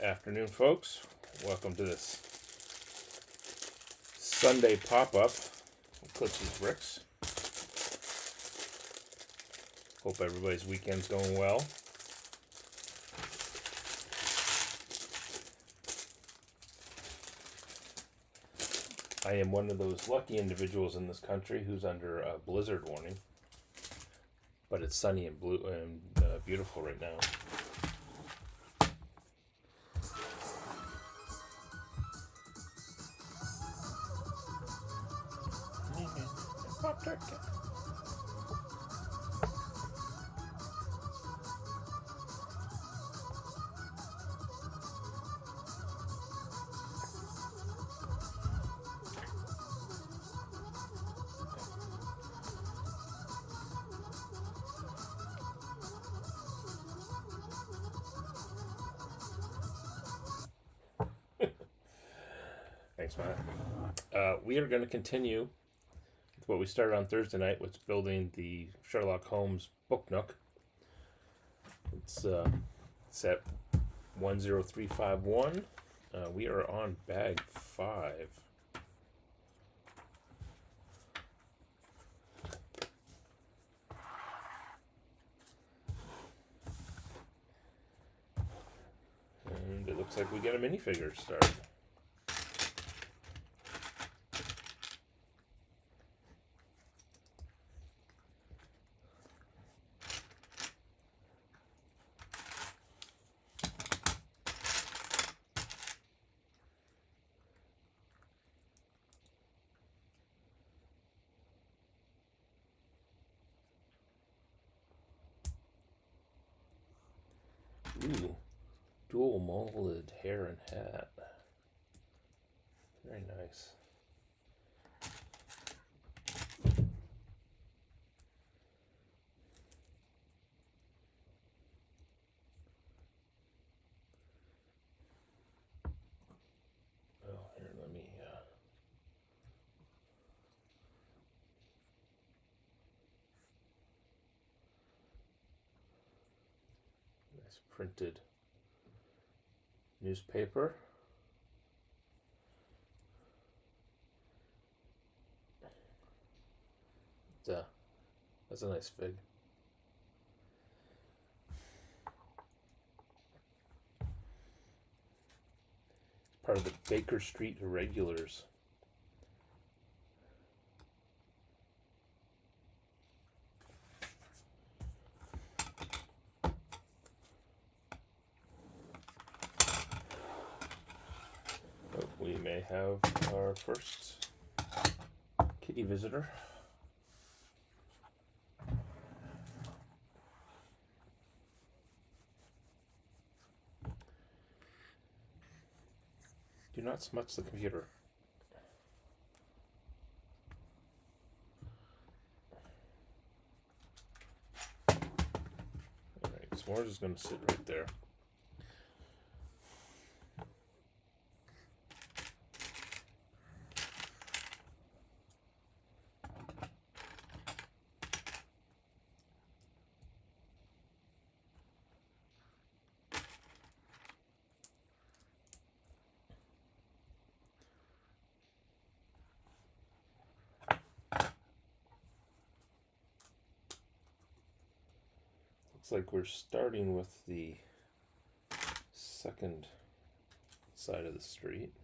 Afternoon, folks. Welcome to this Sunday pop-up of Klitsch's Bricks. Hope everybody's weekend's going well. I am one of those lucky individuals in this country who's under a blizzard warning, but it's sunny and blue and beautiful right now. Pop-Tart cat. Thanks, Matt. We are going to continue with what we started on Thursday night, with building the Sherlock Holmes book Nook. It's set 10351. We are on bag 5. And it looks like we get a minifigure start. Ooh, dual molded hair and hat. Very nice. Oh, here, let me nice printed newspaper. That's a nice fig. It's part of the Baker Street Irregulars. Oh, we may have our first kitty visitor. Do not smudge the computer. Alright, s'mores is going to sit right there. Looks like we're starting with the second side of the street.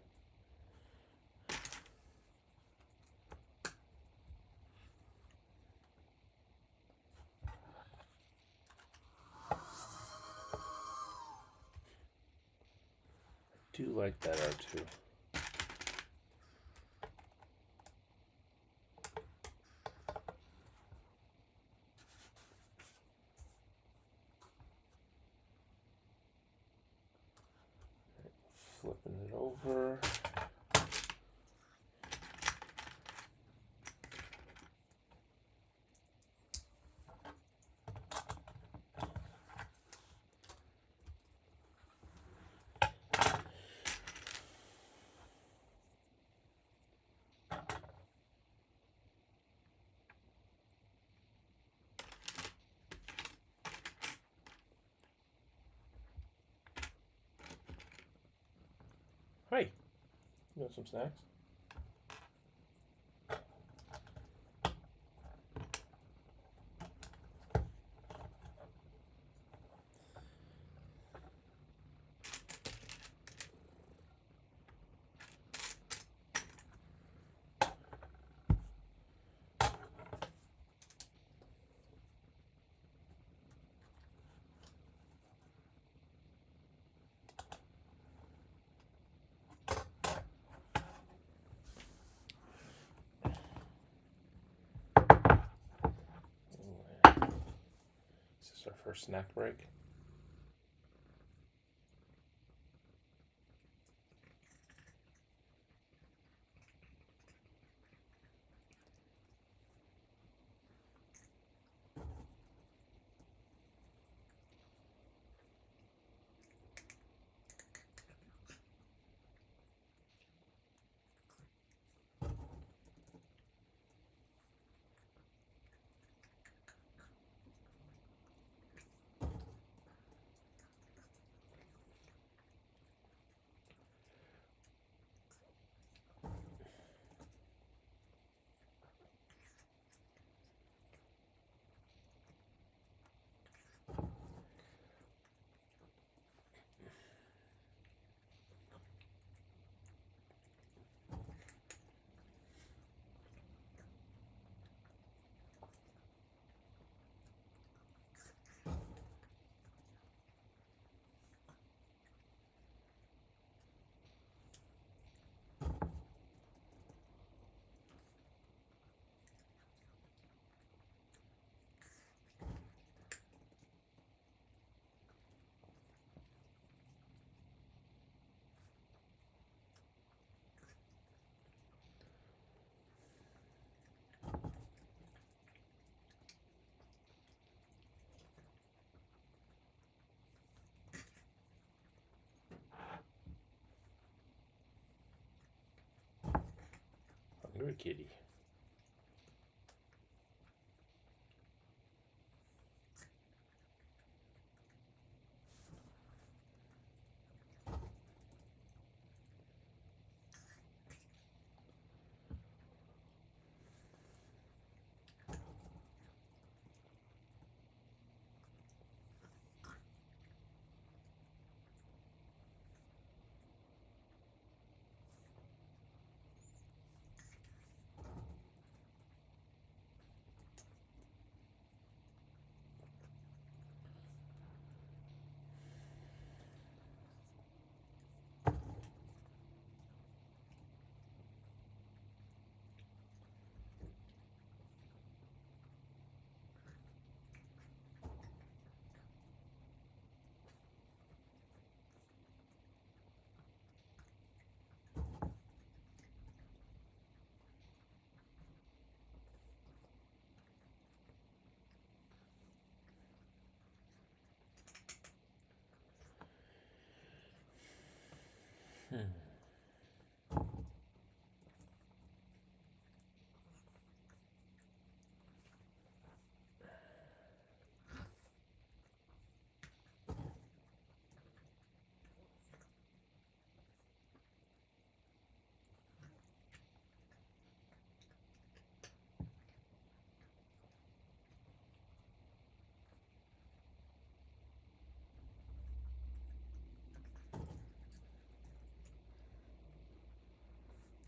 I do like that art too. Flipping it over. You want some snacks? Is this our first snack break? Hungry kitty.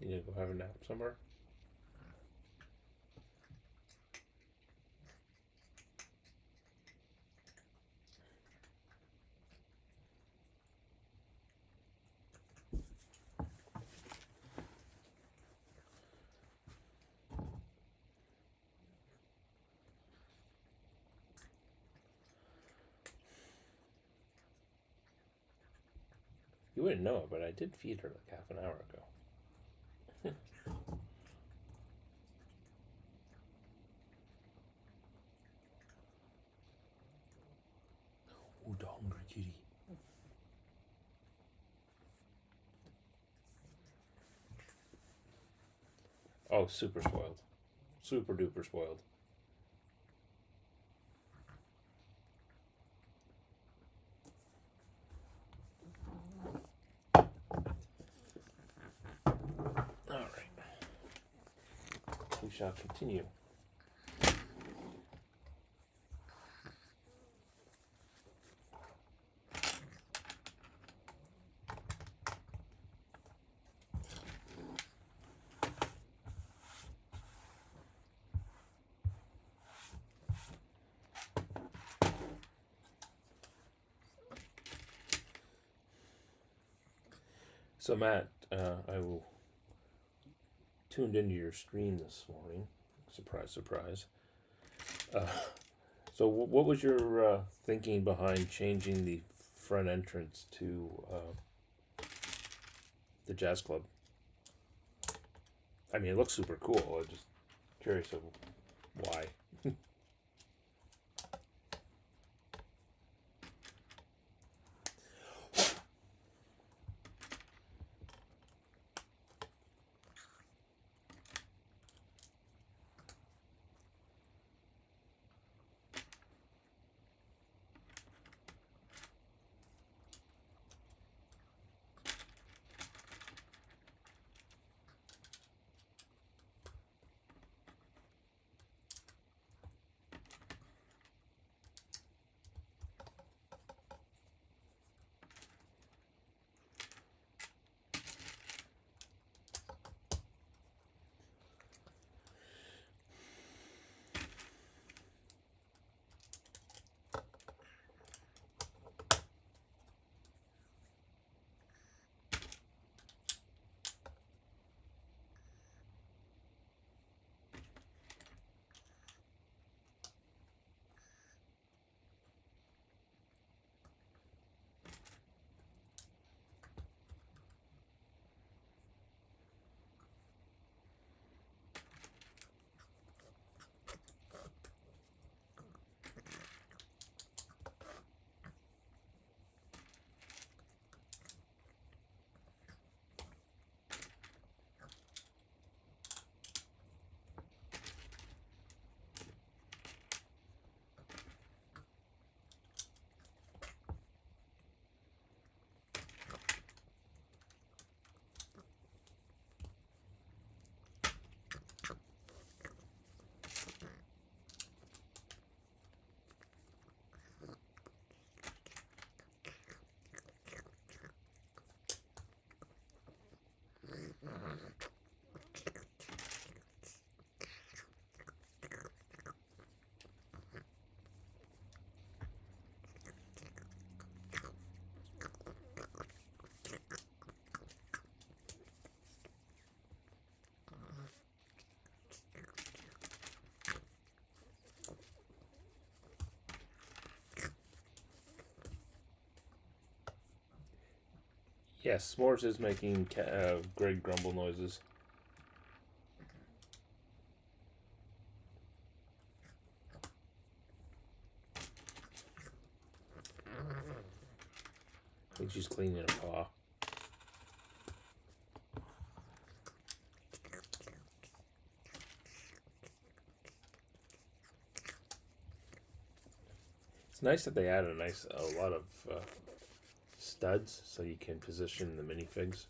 You need to go have a nap somewhere? You wouldn't know it, but I did feed her like half an hour ago. Ooh, the hungry kitty. Oh, super spoiled. Super duper spoiled. continue. So Matt, I tuned into your stream this morning. Surprise, surprise. So what was your thinking behind changing the front entrance to the jazz club? I mean, it looks super cool. I'm just curious of why. Yes, S'mores is making Greg grumble noises. I think she's cleaning her paw. It's nice that they added a lot of studs so you can position the minifigs.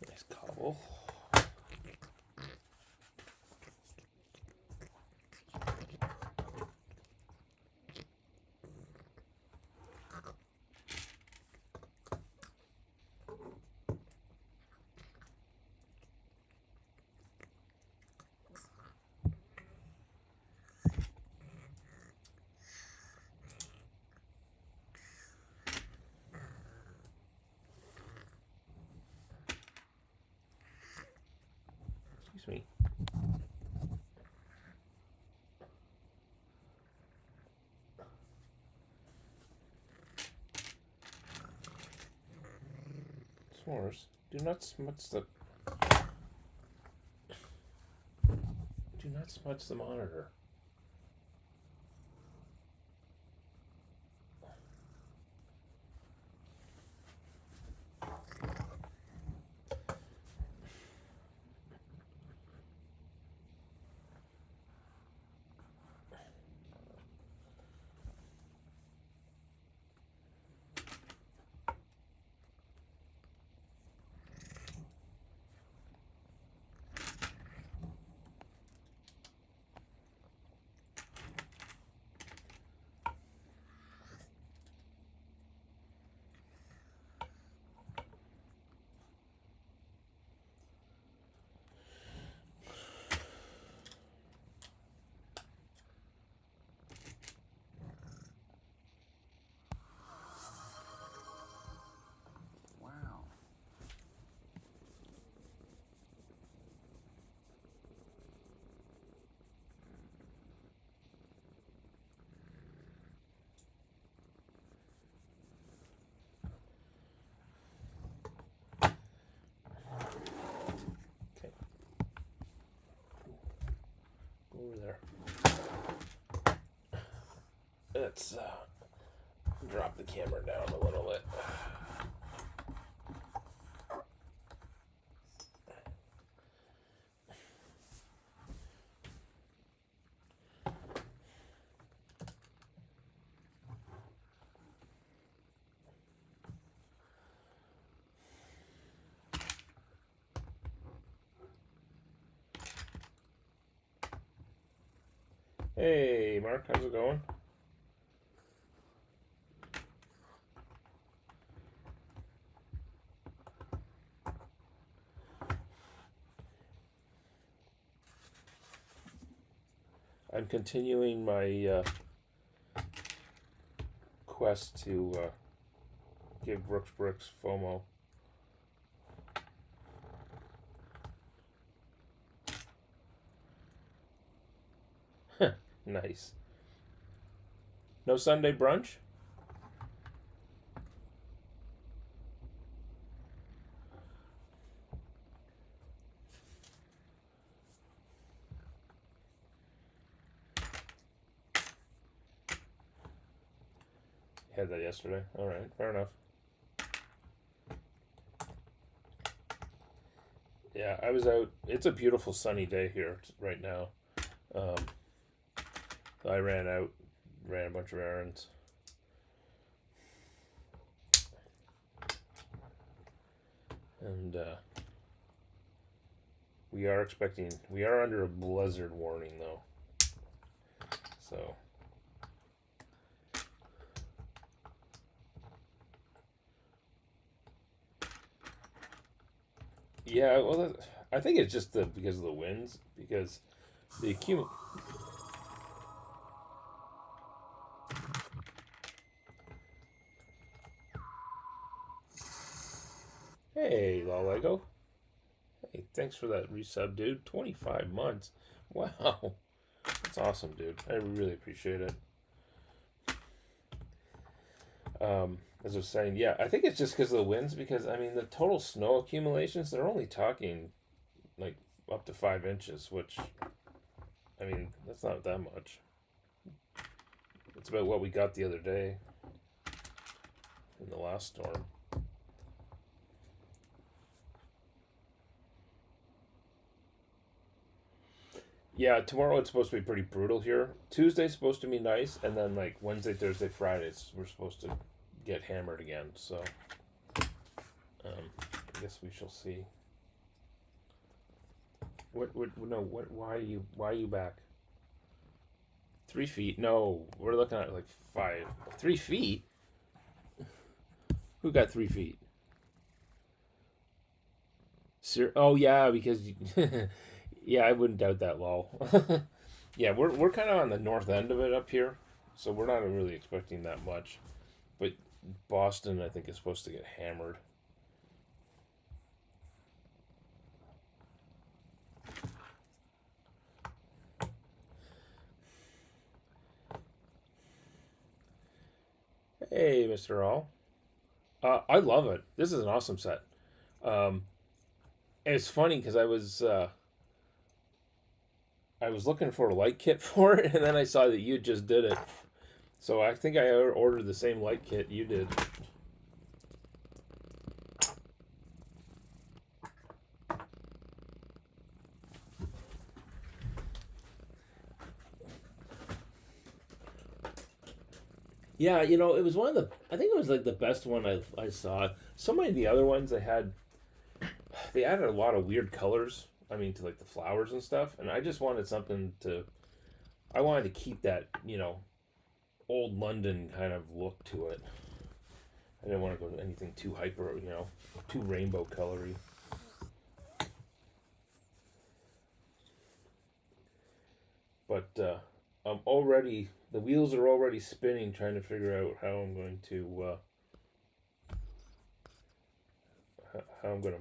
Nice cobble. Excuse me. S'mores, do not smudge the... Do not smudge the monitor. Over there. Let's drop the camera down a little bit. Hey, Mark, how's it going? I'm continuing my quest to give Brooks Bricks FOMO. Nice. No Sunday brunch? You had that yesterday? Alright, fair enough. Yeah, I was out. It's a beautiful sunny day here right now. I ran out, ran a bunch of errands. And we are under a blizzard warning though. So yeah, well, I think it's just because of the winds, because the Hey, Lego. Hey, thanks for that resub, dude. 25 months. Wow. That's awesome, dude. I really appreciate it. As I was saying, yeah, I think it's just because of the winds, because, I mean, the total snow accumulations, they're only talking, like, up to 5 inches, which, I mean, that's not that much. It's about what we got the other day in the last storm. Yeah, tomorrow it's supposed to be pretty brutal here. Tuesday's supposed to be nice, and then like Wednesday, Thursday, Fridays, we're supposed to get hammered again. So, I guess we shall see. Why are you back? 3 feet? No, we're looking at like 5. 3 feet? Who got 3 feet? Oh yeah, because yeah, I wouldn't doubt that, lol. Yeah, we're kind of on the north end of it up here, so we're not really expecting that much. But Boston, I think, is supposed to get hammered. Hey, Mr. All. I love it. This is an awesome set. Um, and it's funny because I was looking for a light kit for it, and then I saw that you just did it. So I think I ordered the same light kit you did. Yeah, it was one of the. I think it was like the best one I saw. So many of the other ones they added a lot of weird colors. I mean, to like the flowers and stuff, and I just wanted something to. I wanted to keep that old London kind of look to it. I didn't want to go to anything too hyper, too rainbow colory. But I'm already the wheels are already spinning, trying to figure out how I'm going to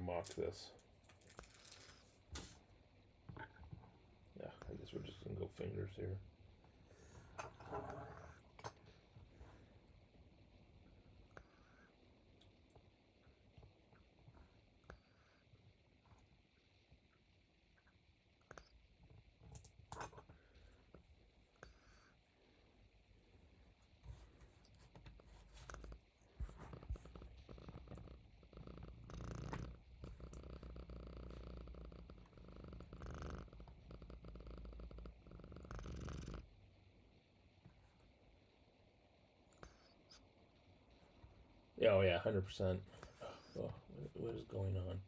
mock this. Yeah, I guess we're just gonna go fingers here. Yeah, oh yeah, 100%. Oh, what is going on?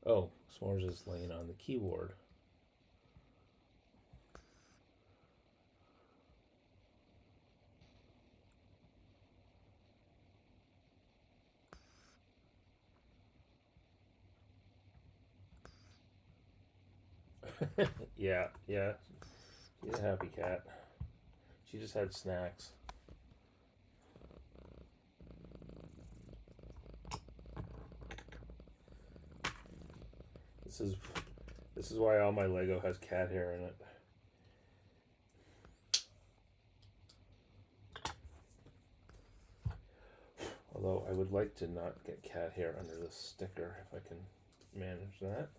Oh, S'mores is laying on the keyboard. Yeah, yeah. She's a happy cat. She just had snacks. This is this is why all my Lego has cat hair in it. Although I would like to not get cat hair under this sticker if I can manage that.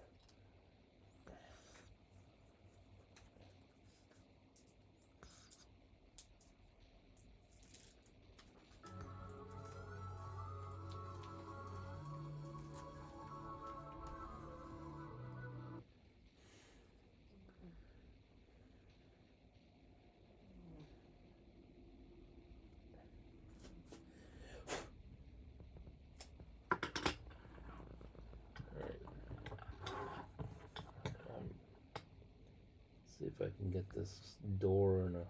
See if I can get this door in a.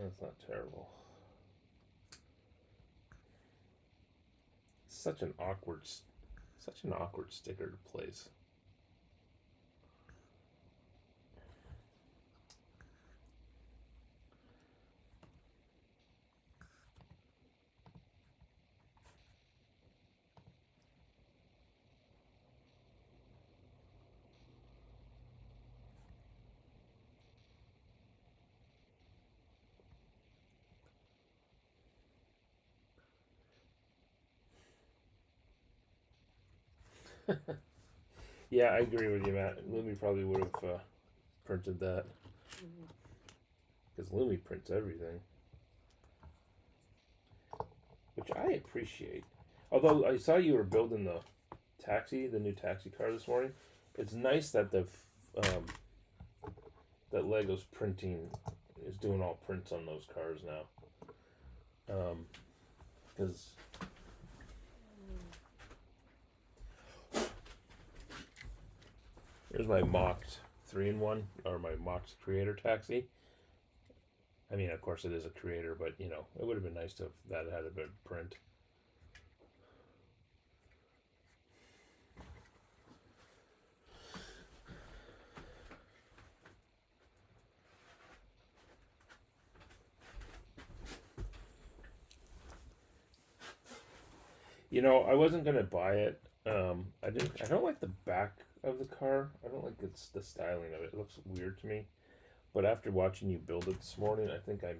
That's not terrible. Such an awkward sticker to place. Yeah, I agree with you, Matt. Lumi probably would have printed that because Lumi prints everything, which I appreciate. Although I saw you were building the new taxi car this morning. It's nice that that Lego's printing is doing all prints on those cars now, because. Here's my mocked 3-in-1 or my mocked creator taxi. I mean, of course, it is a creator, but it would have been nice to have that had a bit of print. You know, I wasn't gonna buy it. I didn't. I don't like the back of the car. I don't like the styling of it. It looks weird to me. But after watching you build it this morning, I think I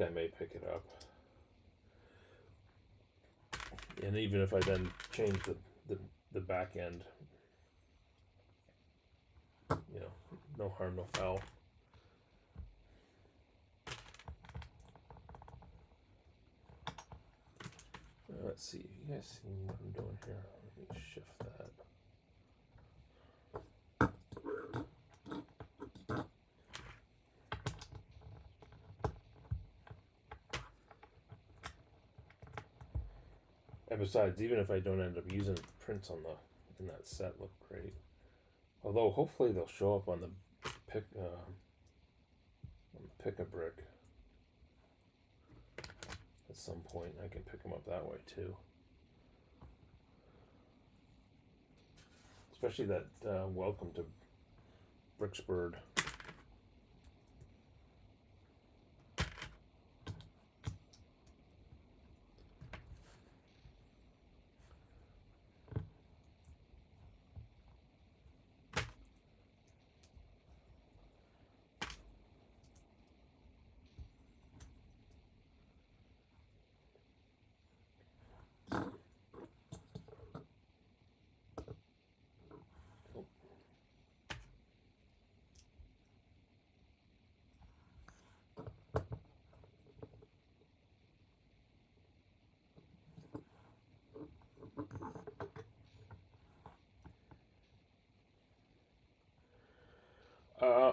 may pick it up. And even if I then change the back end, you know, no harm, no foul. Let's see. You guys see what I'm doing here? Let me shift that. And besides, even if I don't end up using prints on the in that set, look great. Although hopefully they'll show up on the pick a brick at some point. I can pick them up that way too. Especially that welcome to Bricksburg.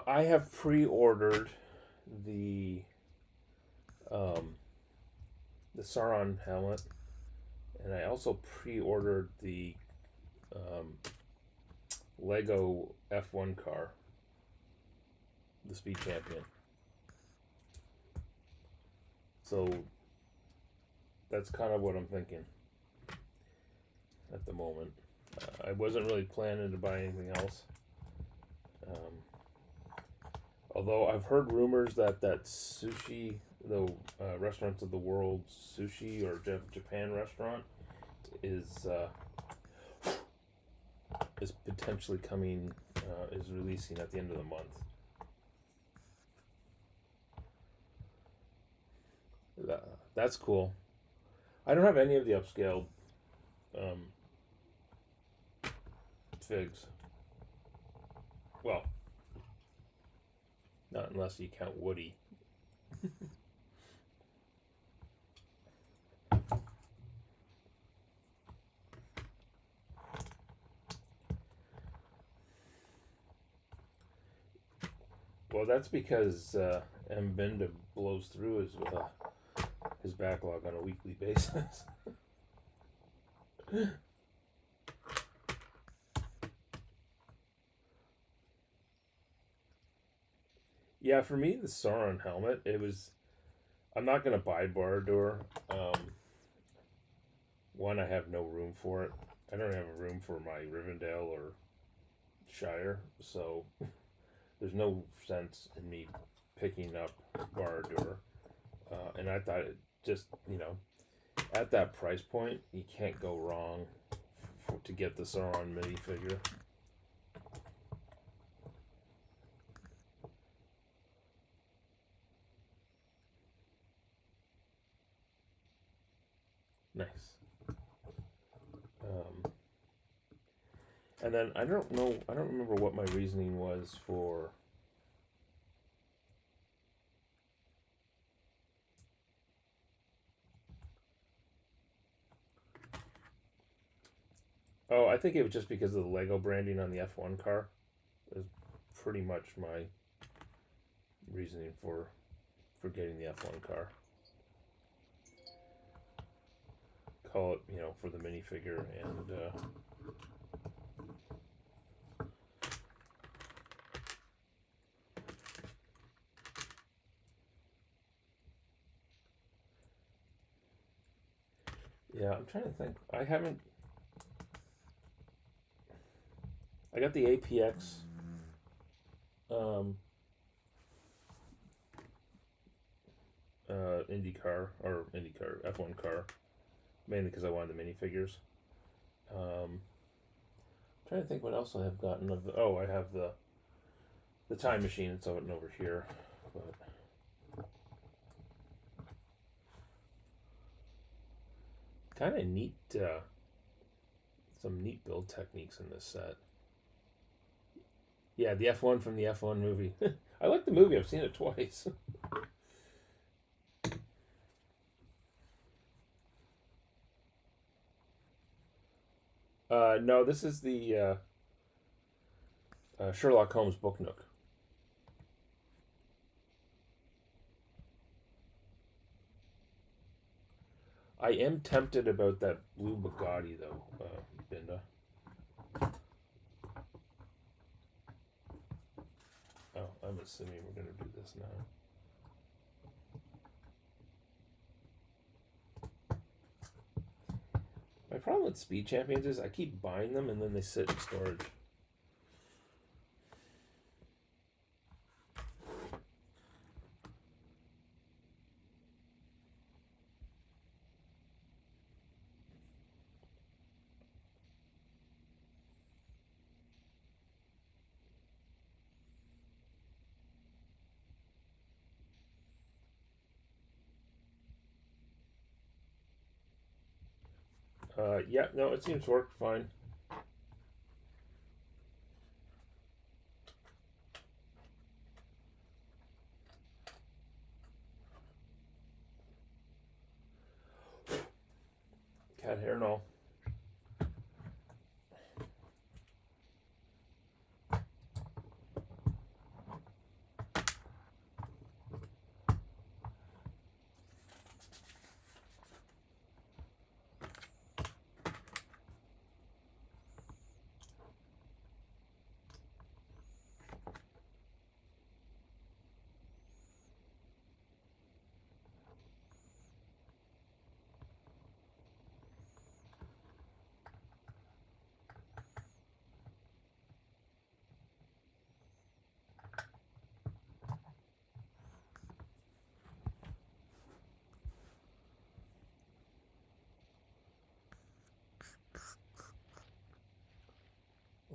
I have pre-ordered the um, the Sauron helmet, and I also pre-ordered the um, Lego F1 car, the Speed Champion. So that's kind of what I'm thinking at the moment. I wasn't really planning to buy anything else. Although I've heard rumors that sushi, the Restaurants of the World sushi or Japan restaurant, is potentially coming, is releasing at the end of the month. That's cool. I don't have any of the upscaled figs. Well, not unless you count Woody. Well, that's because M. Binda blows through his backlog on a weekly basis. Yeah, for me, the Sauron helmet, it was. I'm not going to buy Barad-dûr. One, I have no room for it. I don't have a room for my Rivendell or Shire, so there's no sense in me picking up Barad-dûr. And I thought it just, at that price point, you can't go wrong to get the Sauron minifigure. Nice. And then I don't remember what my reasoning was for. Oh, I think it was just because of the Lego branding on the F1 car. It was pretty much my reasoning for getting the F1 car. Call it, for the minifigure and. Yeah, I'm trying to think. I got the APX IndyCar F1 car mainly because I wanted the minifigures. Trying to think what else I have gotten of the. Oh, I have the time machine. It's over here, but kind of neat. Some neat build techniques in this set. Yeah, the F1 from the F1 movie. I like the movie. I've seen it twice. No, this is the Sherlock Holmes book Nook. I am tempted about that blue Bugatti, though, Binda. Oh, I'm assuming we're going to do this now. My problem with Speed Champions is I keep buying them and then they sit in storage. Yeah, no, it seems to work fine. Cat hair and all.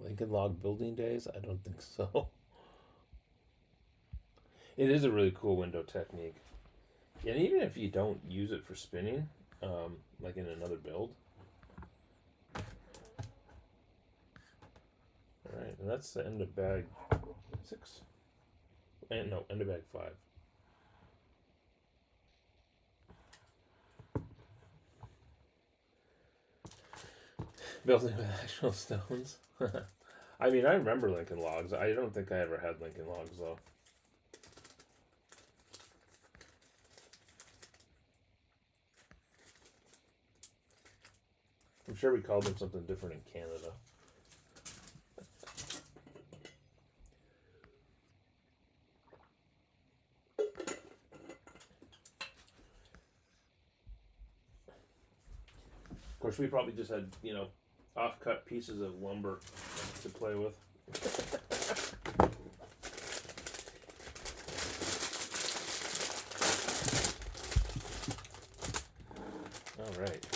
Lincoln Log building days? I don't think so. It is a really cool window technique. And even if you don't use it for spinning, like in another build. Alright, and that's the end of bag 6. And no, end of bag 5. Building with actual stones. I mean, I remember Lincoln Logs. I don't think I ever had Lincoln Logs, though. I'm sure we called them something different in Canada. Of course, we probably just had, off-cut pieces of lumber to play with. All right.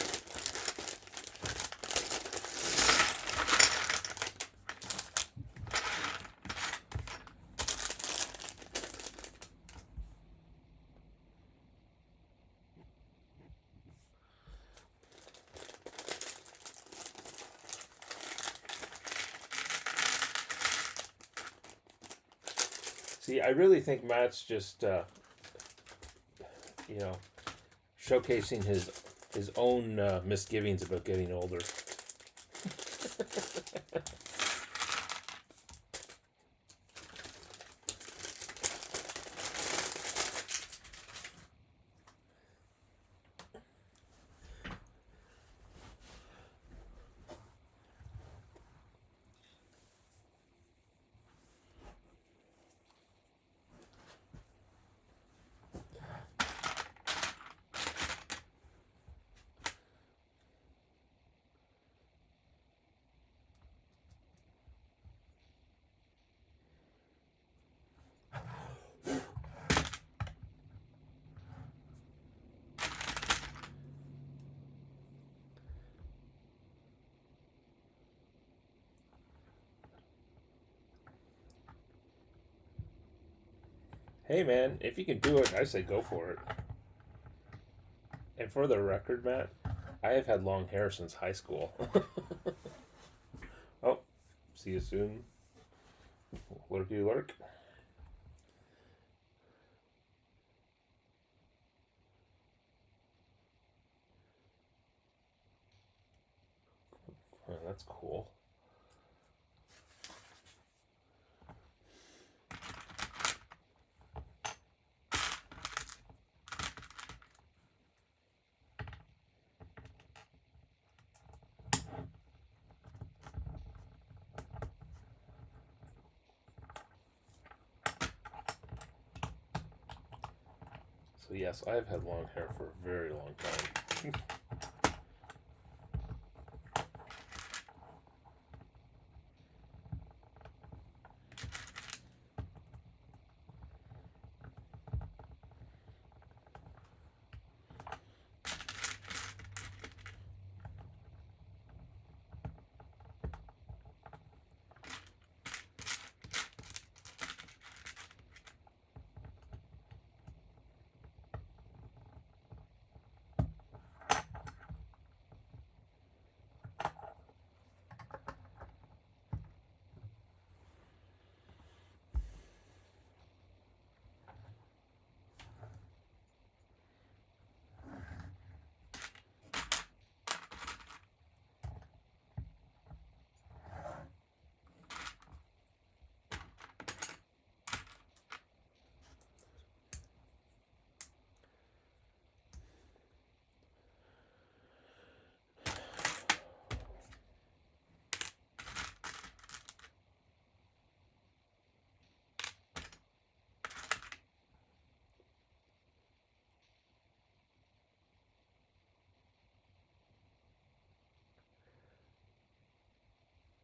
See, I really think Matt's just, showcasing his own misgivings about getting older. Hey man, if you can do it, I say go for it. And for the record, Matt, I have had long hair since high school. Oh, see you soon. Lurky lurk. Oh, that's cool. So yes, I have had long hair for a very long time.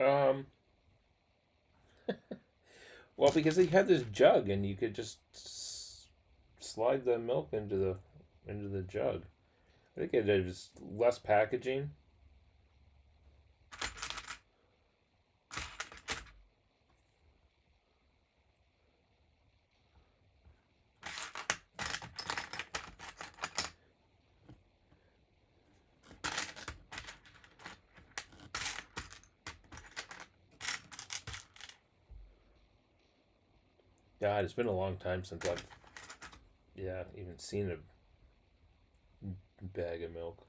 Um, well, because he had this jug, and you could just slide the milk into the jug. I think it was less packaging. God, it's been a long time since I've even seen a bag of milk.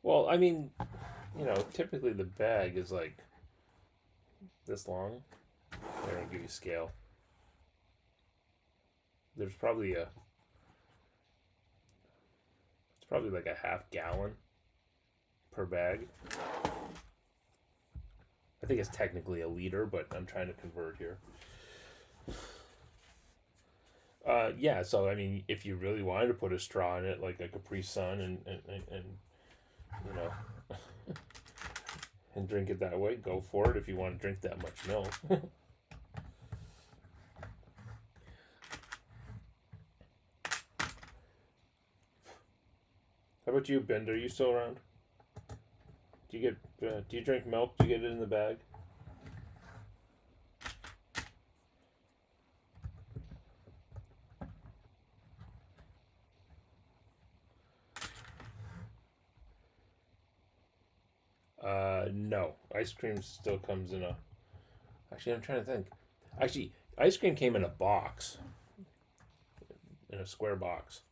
Well, I mean, typically the bag is like this long. There, I'll give you scale. There's probably a it's probably like a half gallon per bag. I think it's technically a liter, but I'm trying to convert here. Yeah, so I mean, if you really wanted to put a straw in it, like a Capri Sun, and you know, and drink it that way, go for it. If you want to drink that much milk. How about you, Ben? Are you still around? Do you get? Do you drink milk? Do you get it in the bag? No. Ice cream still comes in a. Actually, I'm trying to think. Actually, ice cream came in a box, in a square box.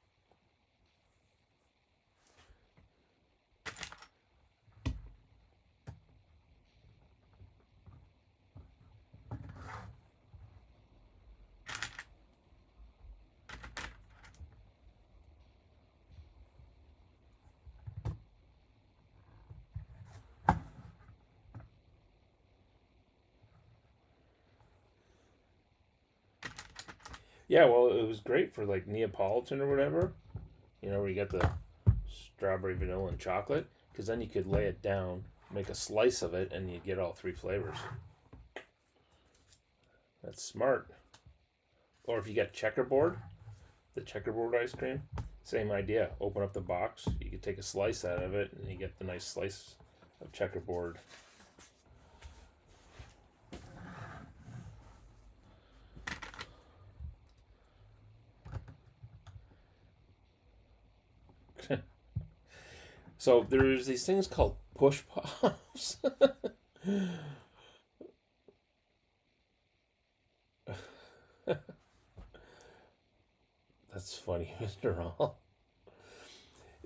Yeah, well, it was great for like Neapolitan or whatever. Where you got the strawberry, vanilla, and chocolate. Because then you could lay it down, make a slice of it, and you get all three flavors. That's smart. Or if you got checkerboard, the checkerboard ice cream. Same idea. Open up the box. You could take a slice out of it, and you get the nice slice of checkerboard. So there's these things called push pops. That's funny, Mr. Hall.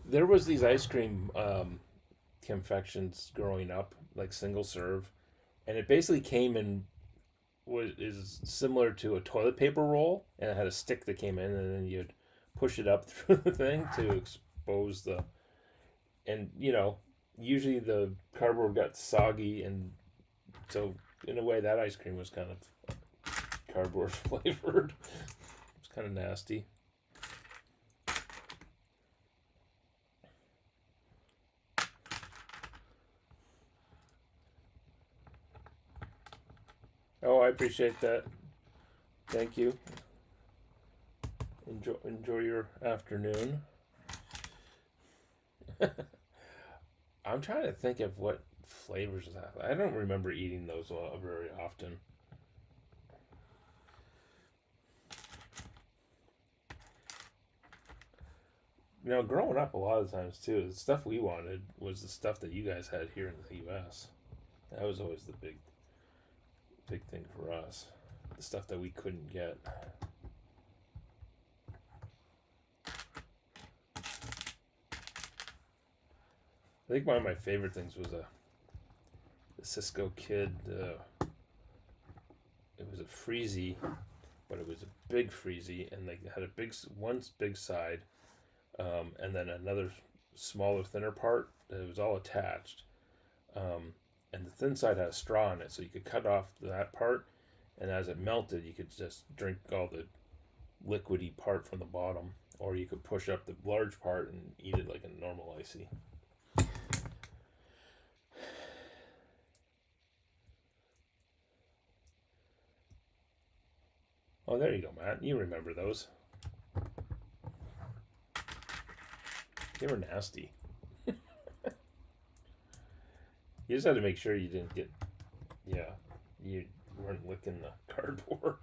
There was these ice cream confections growing up, like single serve, and it basically came in was is similar to a toilet paper roll, and it had a stick that came in, and then you'd push it up through the thing to expose the, and usually the cardboard got soggy, and so in a way that ice cream was kind of cardboard flavored. It's kind of nasty. Oh, I appreciate that. Thank you. Enjoy your afternoon. I'm trying to think of what flavors that. I don't remember eating those very often. Growing up, a lot of times too, the stuff we wanted was the stuff that you guys had here in the U.S. That was always the big thing for us. The stuff that we couldn't get. I think one of my favorite things was the Cisco Kid. It was a freezy, but it was a big freezy, and they had one big side, and then another smaller, thinner part that was all attached. And the thin side had a straw in it, so you could cut off that part, and as it melted, you could just drink all the liquidy part from the bottom, or you could push up the large part and eat it like a normal icy. Oh, there you go, Matt. You remember those. They were nasty. You just had to make sure you didn't get, you weren't licking the cardboard.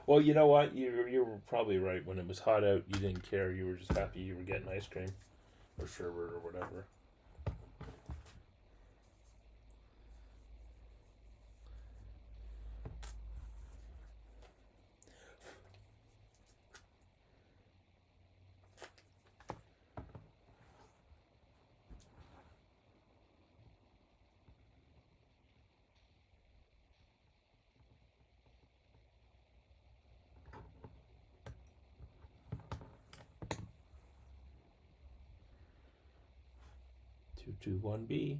Well, you know what? You were probably right. When it was hot out, you didn't care. You were just happy you were getting ice cream or sherbet or whatever. 221B.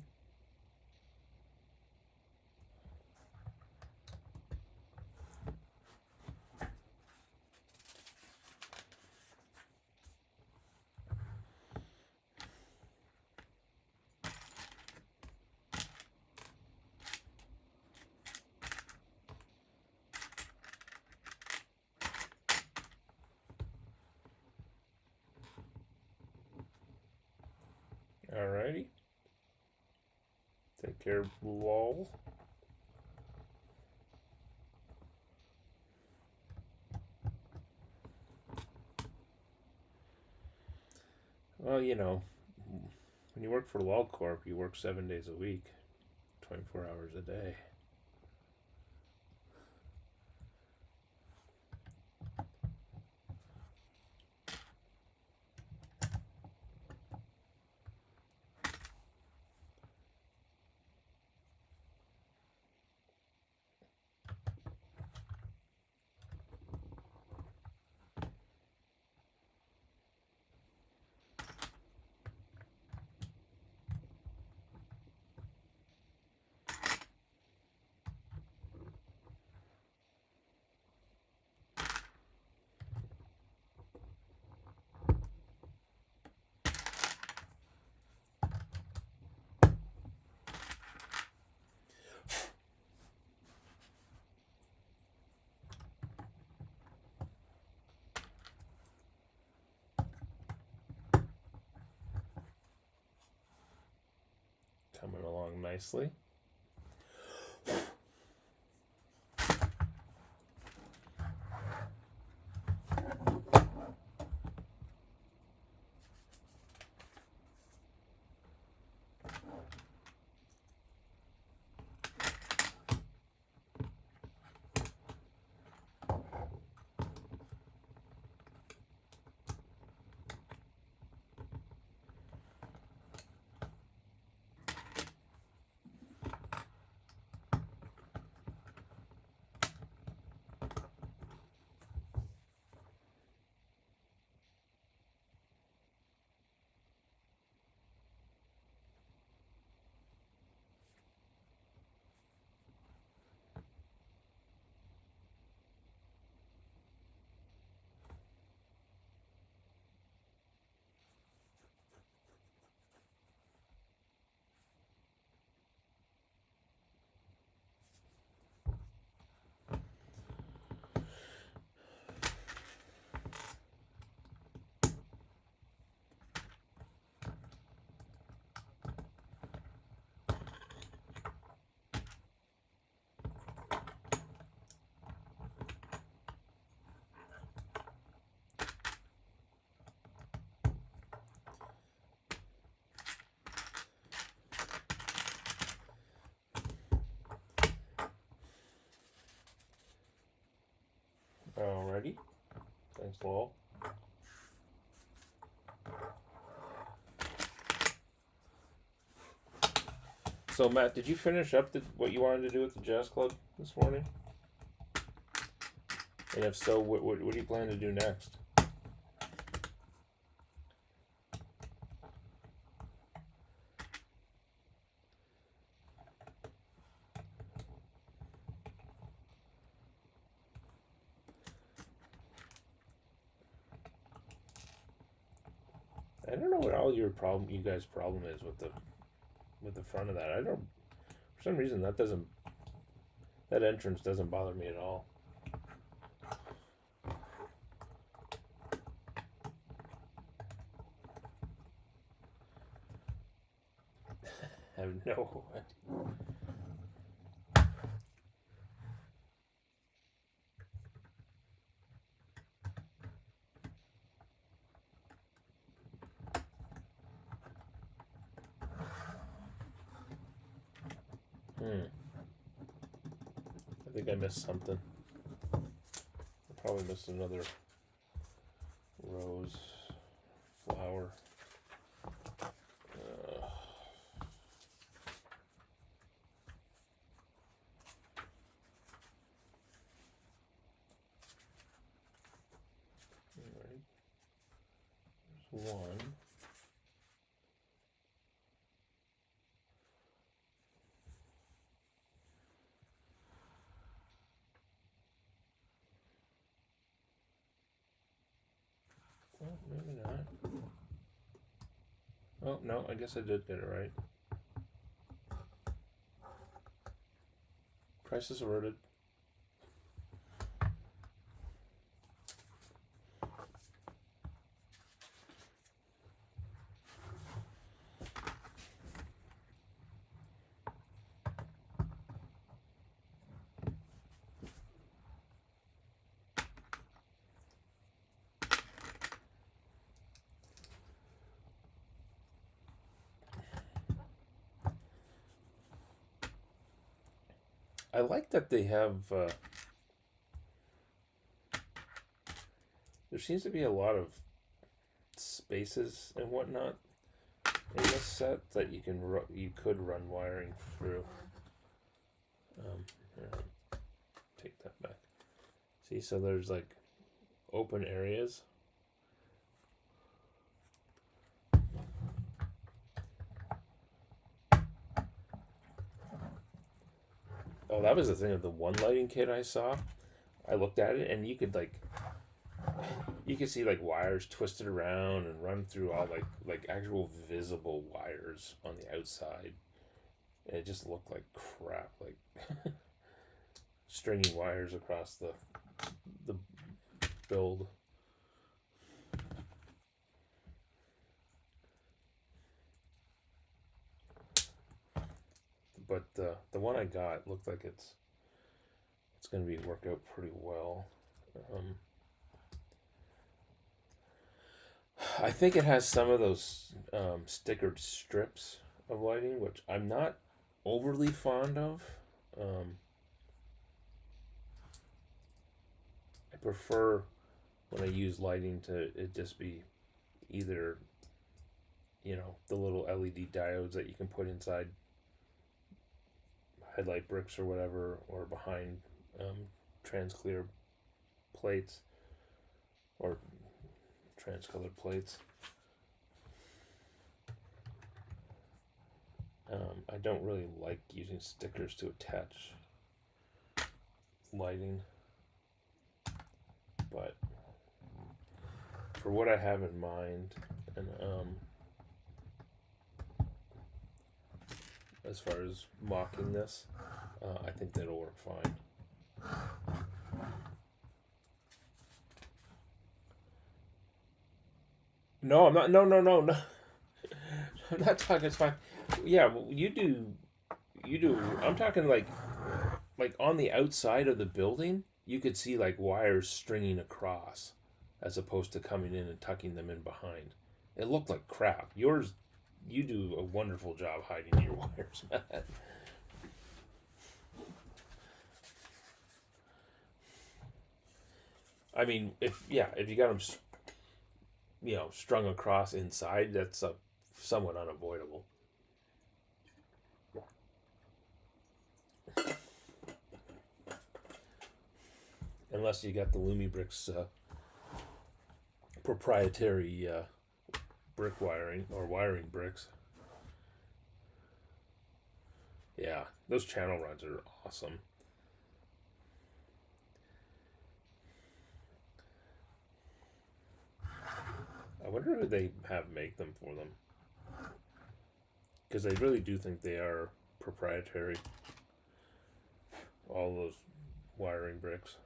Alrighty. Take care, lol. Well, when you work for Lol Corp, you work 7 days a week, 24 hours a day. nicely. Alrighty. Thanks, Lowell. So, Matt, did you finish up what you wanted to do at the jazz club this morning? And if so, what do you plan to do next? I don't know what all you guys' problem is with the front of that. I don't. For some reason, that entrance doesn't bother me at all. I have no idea. I think I missed something. I probably missed another rose flower. Alright. There's one. Oh, maybe not. Oh, no, I guess I did get it right. Crisis averted. I like that they have. There seems to be a lot of spaces and whatnot in this set that you could run wiring through. Here, take that back. See, so there's like open areas. Oh, that was the thing of the one lighting kit I saw. I looked at it and you could see like wires twisted around and run through all like actual visible wires on the outside. And it just looked like crap, like stringing wires across the build. but the one I got looked like it's going to be work out pretty well. I think it has some of those stickered strips of lighting, which I'm not overly fond of. I prefer when I use lighting to it just be either, the little LED diodes that you can put inside headlight bricks or whatever, or behind transclear plates or transcolored plates. I don't really like using stickers to attach lighting, but for what I have in mind, and as far as mocking this, I think that'll work fine. No, I'm not. No, no, no, no. I'm not talking. It's fine. Yeah, well, you do. You do. I'm talking like on the outside of the building, you could see like wires stringing across, as opposed to coming in and tucking them in behind. It looked like crap. Yours, you do a wonderful job hiding your wires, Matt. I mean, if you got them, strung across inside, that's somewhat unavoidable. Unless you got the Lumibricks proprietary brick wiring or wiring bricks. Yeah, those channel runs are awesome. I wonder who they have make them for them. Because I really do think they are proprietary. All those wiring bricks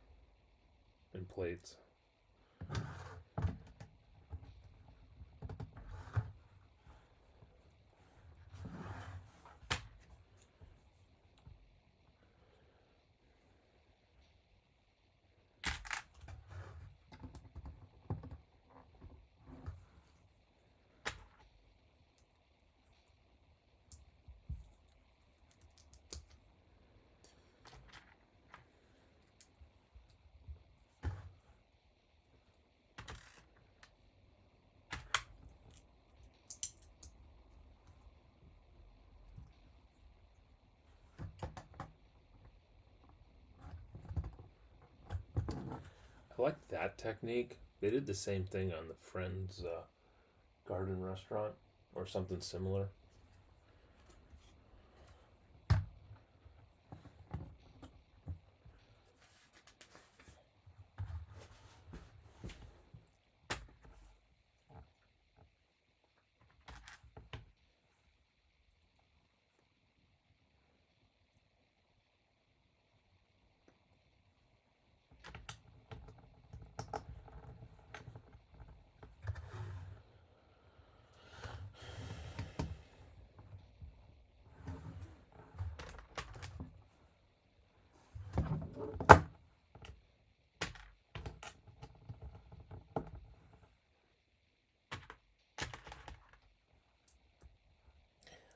and plates. I like that technique. They did the same thing on the Friends Garden restaurant or something similar.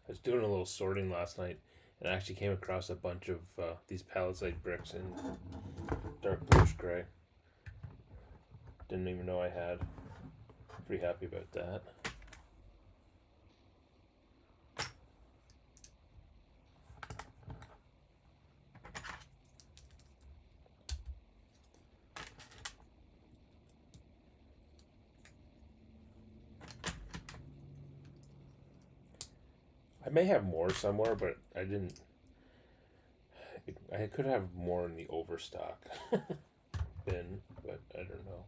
I was doing a little sorting last night and I actually came across a bunch of these palisade bricks in dark bluish gray. Didn't even know I had. Pretty happy about that. I may have more somewhere, but I didn't. I could have more in the overstock bin, but I don't know.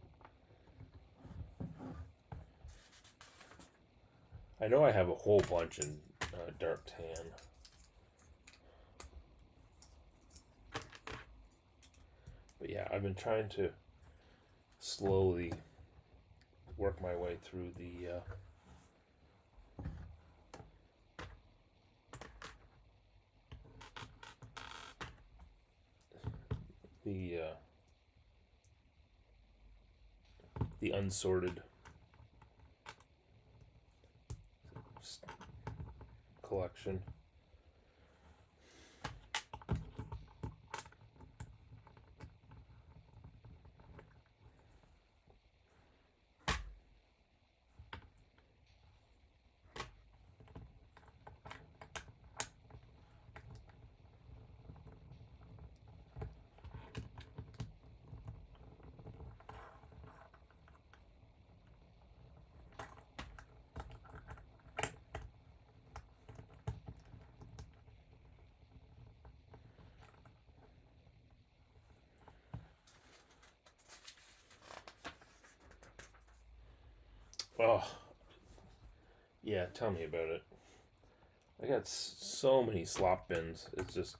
I know I have a whole bunch in dark tan. But yeah, I've been trying to slowly work my way through the the unsorted collection. Oh, yeah, tell me about it. I got so many slop bins. It's just,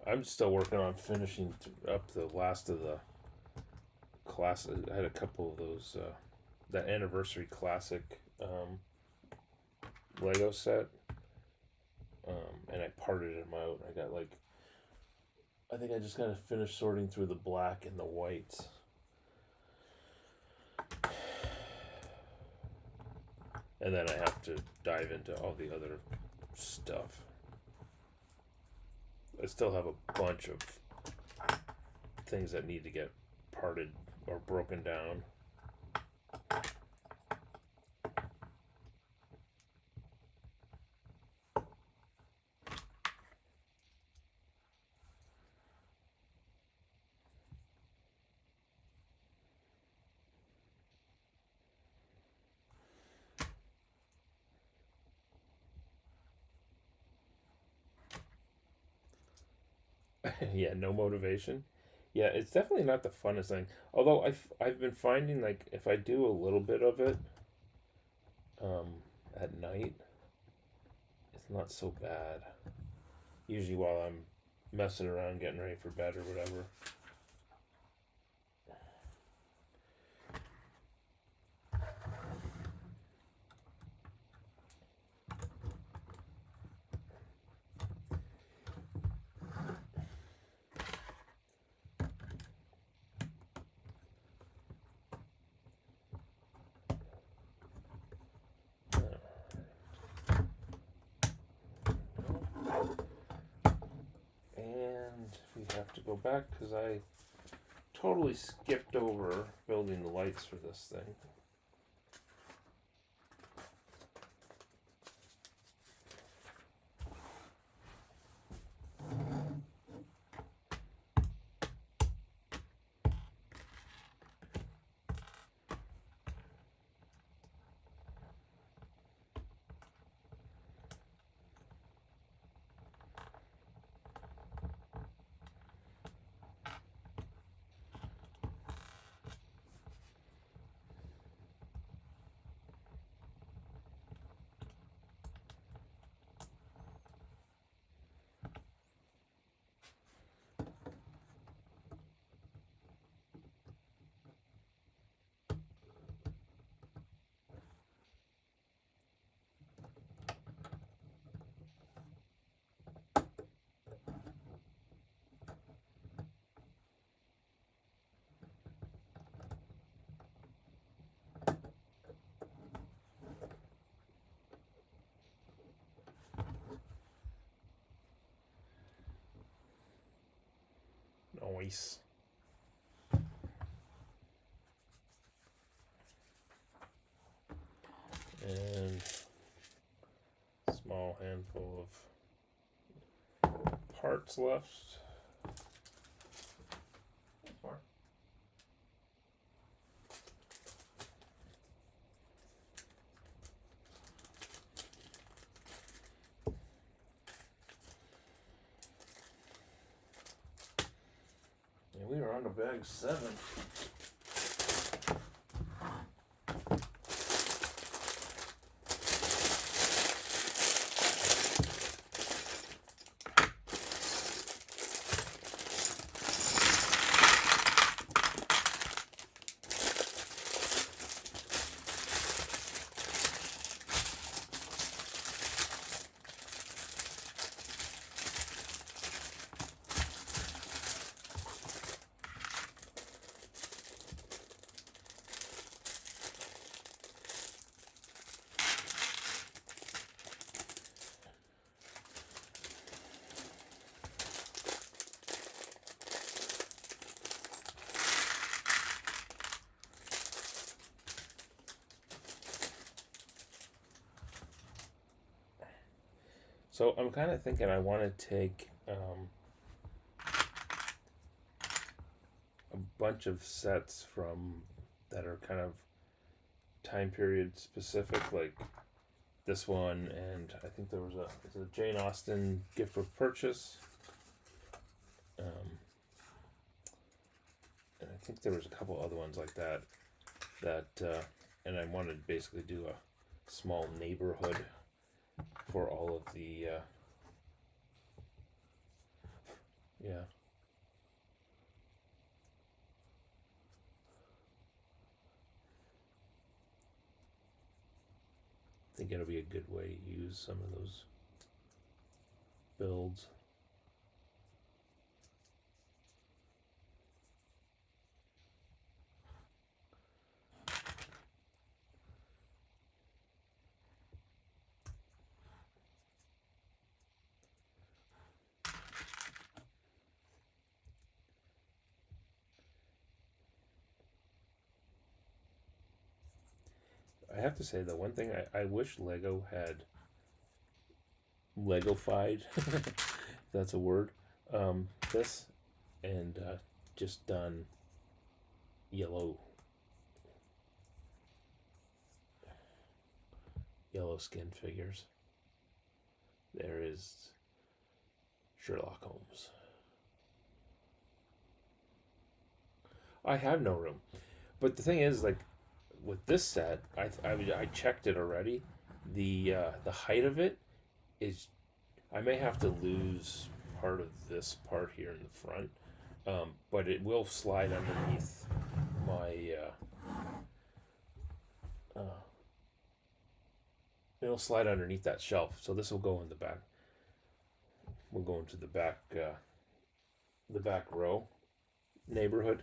I'm still working on finishing up the last of the class. I had a couple of those, that anniversary classic Lego set, and I parted them out. I got like, I think I just got to finish sorting through the black and the whites. And then I have to dive into all the other stuff. I still have a bunch of things that need to get parted or broken down. Yeah, no motivation. Yeah, it's definitely not the funnest thing. Although I've been finding like if I do a little bit of it at night, it's not so bad. Usually while I'm messing around getting ready for bed or whatever. And we have to go back because I totally skipped over building the lights for this thing. Nice. And small handful of parts left. And we are on to bag 7. So I'm kind of thinking I want to take a bunch of sets from that are kind of time period specific, like this one, and I think there was a Jane Austen gift with purchase, and I think there was a couple other ones like that. And I wanted to basically do a small neighborhood for all of the yeah. I think it'll be a good way to use some of those builds. I have to say, the one thing I wish Lego had Lego-fied, if that's a word, this, and just done yellow skin figures. There is Sherlock Holmes. I have no room, but the thing is, like with this set, I checked it already. The height of it is, I may have to lose part of this part here in the front, but it will slide underneath my. It'll slide underneath that shelf, so this will go in the back. We'll go into the back row neighborhood.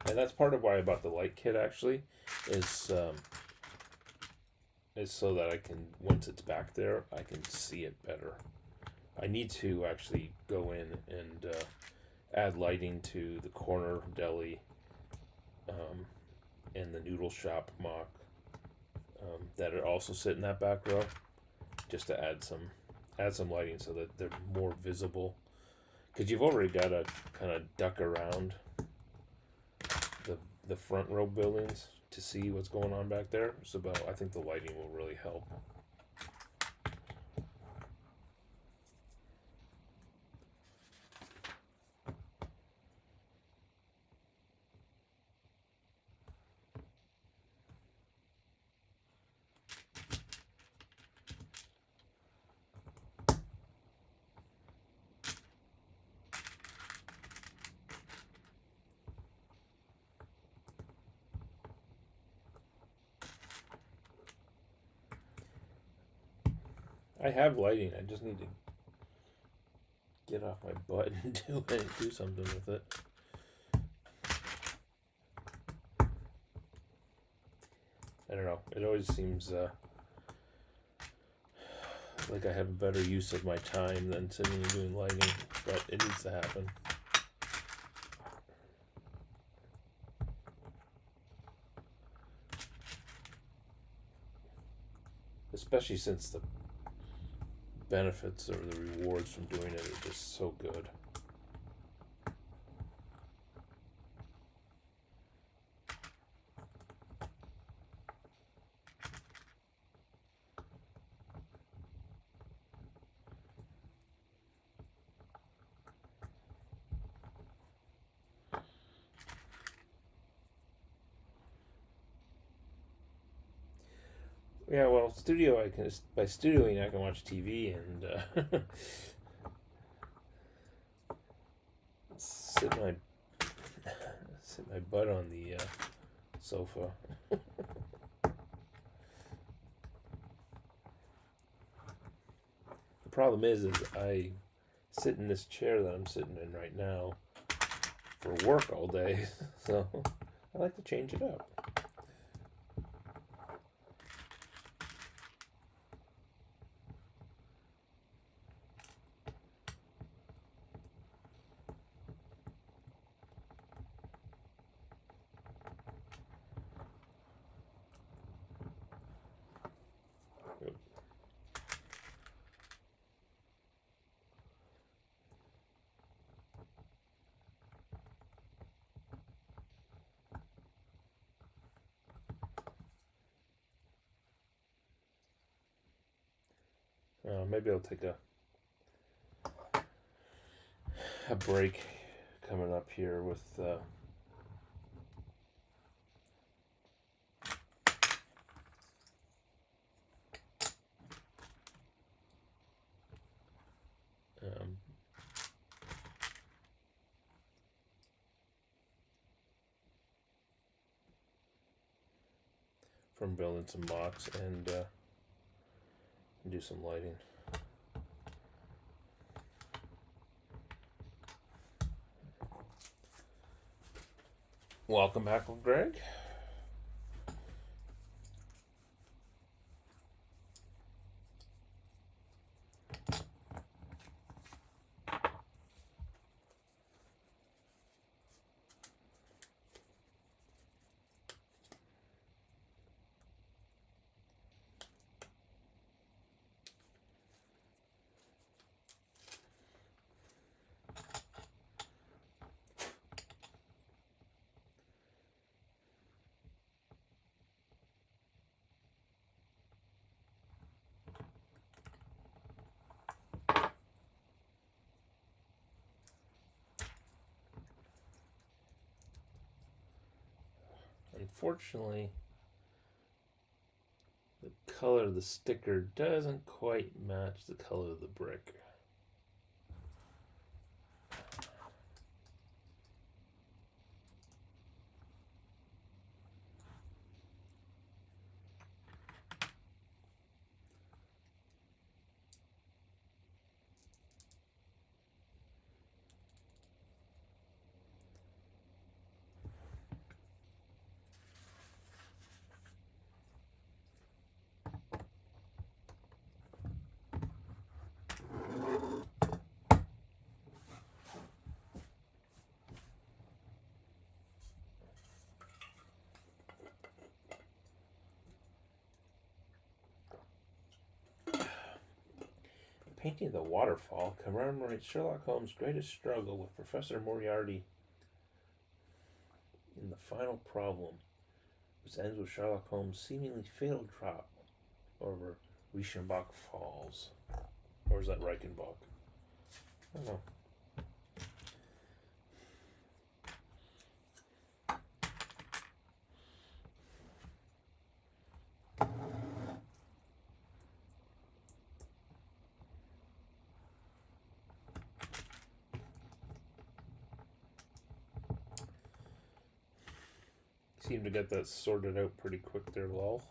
And that's part of why I bought the light kit, actually, is so that I can, once it's back there, I can see it better. I need to actually go in and add lighting to the corner deli and the noodle shop mock that are also sit in that back row, just to add some lighting so that they're more visible. Because you've already got to kind of duck around the front row buildings to see what's going on back there. So I think the lighting will really help. I have lighting. I just need to get off my butt and do something with it. I don't know. It always seems like I have a better use of my time than sitting and doing lighting, but it needs to happen. Especially since the benefits or the rewards from doing it are just so good. Yeah, well, by studioing I can watch TV and sit my butt on the sofa. The problem is I sit in this chair that I'm sitting in right now for work all day, so I like to change it up. Maybe I'll take a break coming up here with from building some mocks and do some lighting. Welcome back, Greg. Unfortunately, the color of the sticker doesn't quite match the color of the brick. Painting the waterfall commemorates Sherlock Holmes' greatest struggle with Professor Moriarty in the final problem, which ends with Sherlock Holmes' seemingly fatal drop over Reichenbach Falls. Or is that Reichenbach? I don't know. Seem to get that sorted out pretty quick there, lol.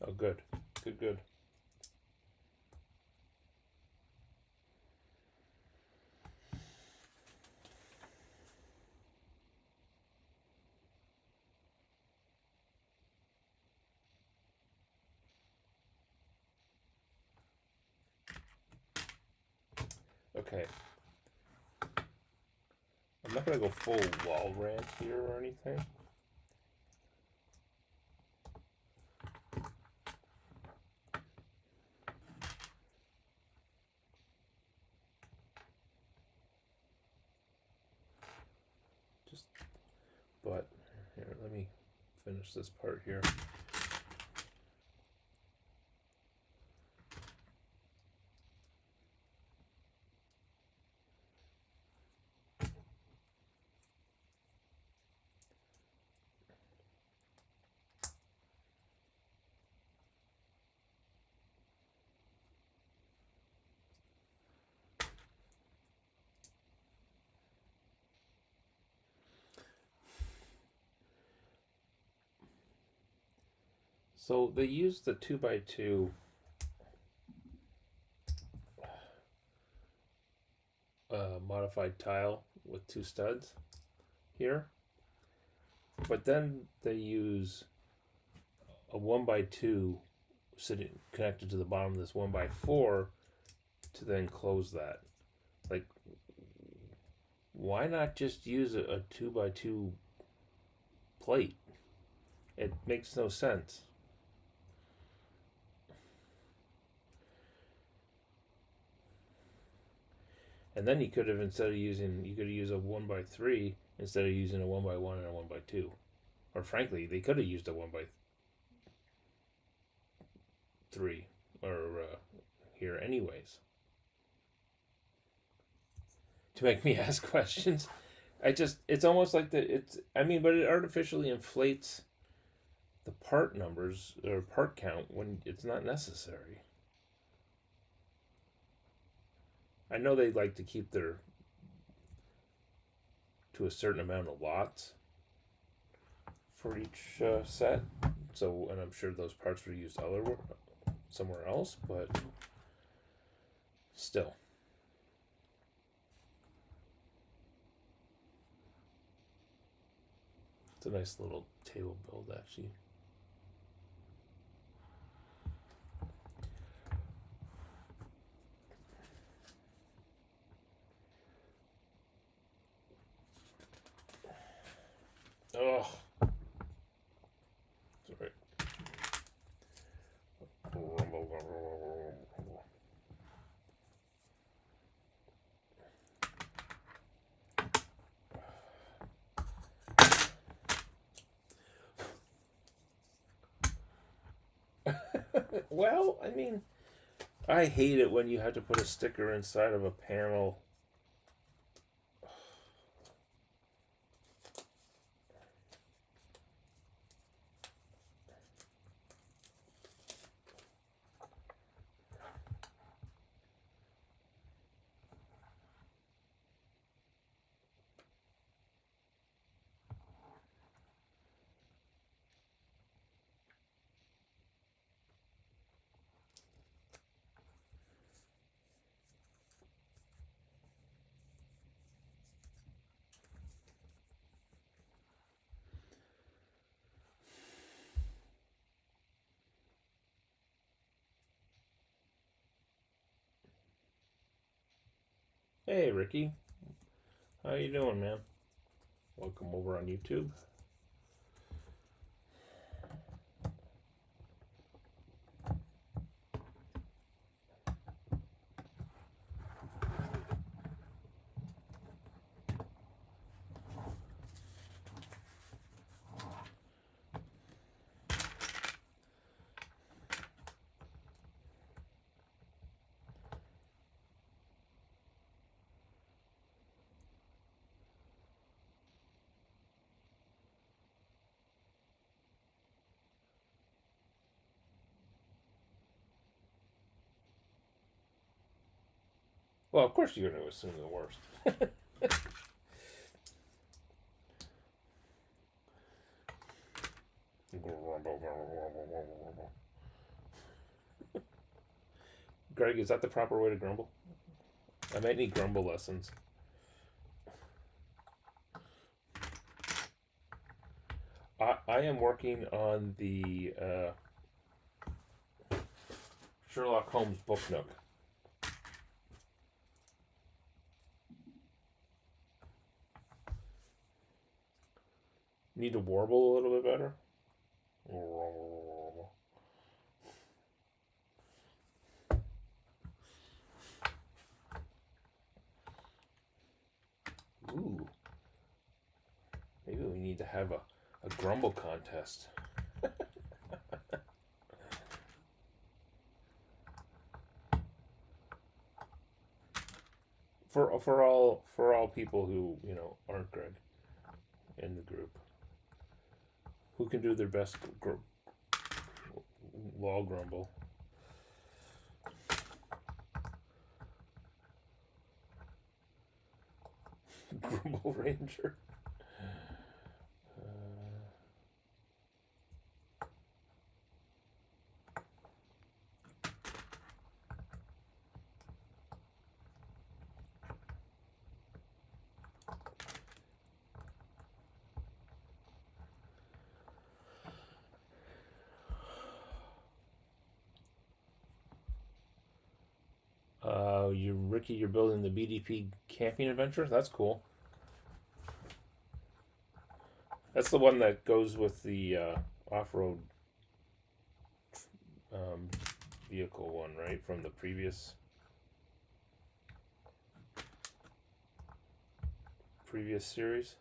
Oh, good. Good, good. Okay. I'm not going to go full wall rant here or anything. But here, let me finish this part here. So they used the 2x2 modified tile with 2 studs here, but then they use a 1x2 sitting connected to the bottom of this 1x4 to then close that. Like, why not just use a 2x2 plate? It makes no sense. And then you could have, you could have used a 1x3 instead of using a 1x1 and a 1x2. Or frankly, they could have used a 1x3 or here anyways. To make me ask questions. It's almost like but it artificially inflates the part numbers or part count when it's not necessary. I know they like to keep to a certain amount of lots for each set. So, and I'm sure those parts were used somewhere else, but still. It's a nice little table build, actually. Oh, sorry. Well, I mean, I hate it when you have to put a sticker inside of a panel. Hey, Ricky. How you doing, man? Welcome over on YouTube. Well, of course you're going to assume the worst. Greg, is that the proper way to grumble? I might need grumble lessons. I am working on the Sherlock Holmes book Nook. need to warble a little bit better. Ooh. Maybe we need to have a grumble contest. for all people who, you know, aren't Greg in the group, who can do their best law grumble. Grumble Ranger. You're building the BDP camping adventure? That's cool. That's the one that goes with the off-road vehicle one, right? From the previous series.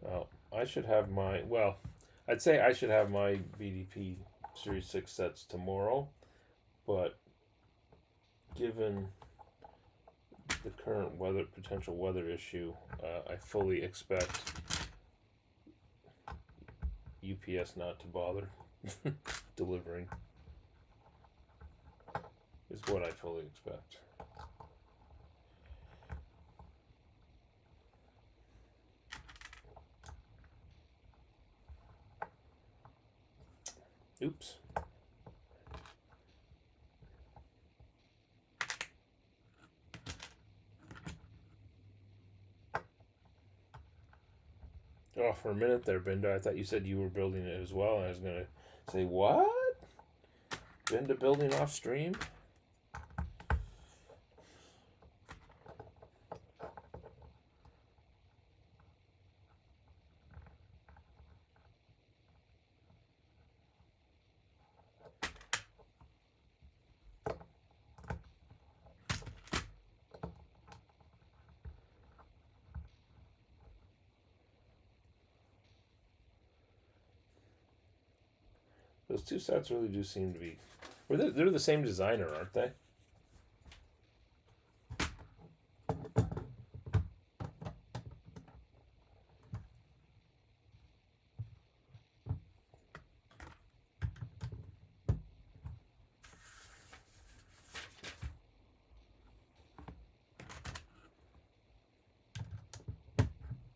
Well, I should have my, well, I'd say I should have my BDP Series 6 sets tomorrow, but given the current potential weather issue, I fully expect UPS not to bother delivering, is what I fully expect. Oops. Oh, for a minute there, Binda, I thought you said you were building it as well. And I was going to say, what? Binda building off stream? Those two sets really do seem to be... They're the same designer, aren't they?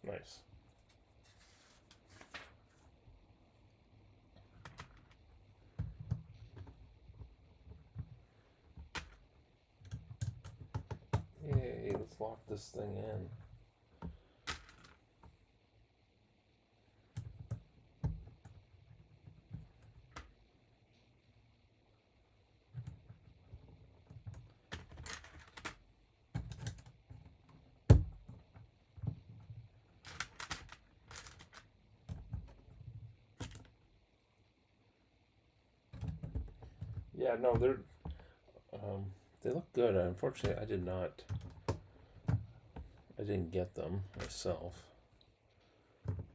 Nice. Yay, let's lock this thing in. Yeah, no, they look good. Unfortunately, I didn't get them myself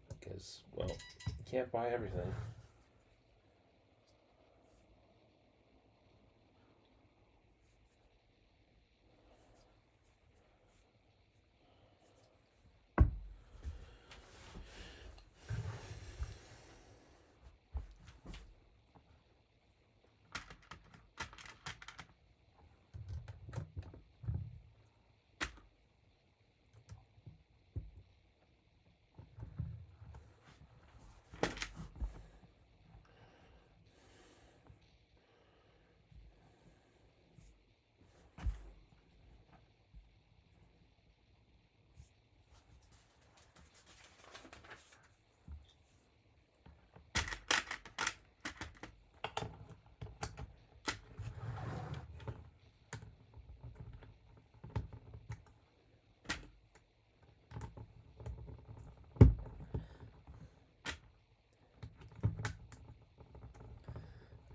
because, well, you can't buy everything.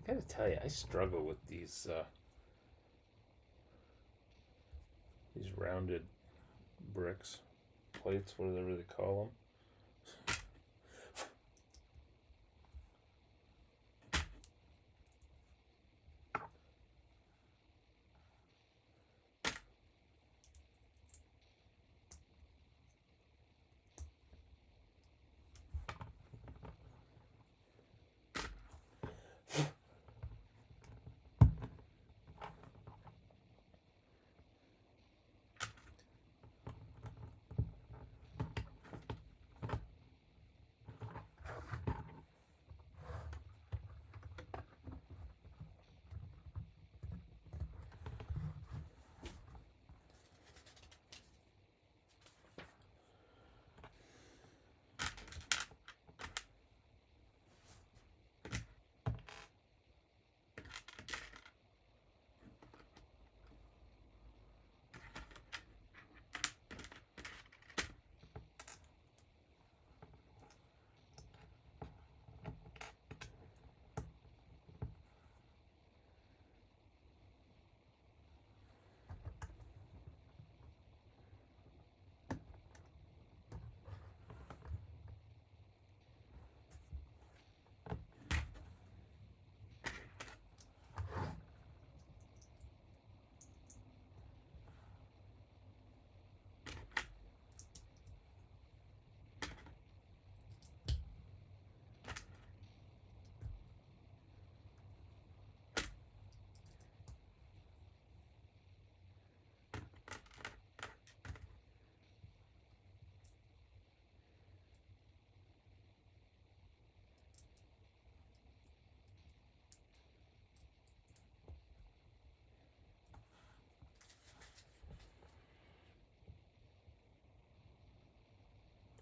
gotta tell you, I struggle with these rounded bricks, plates, whatever they call them.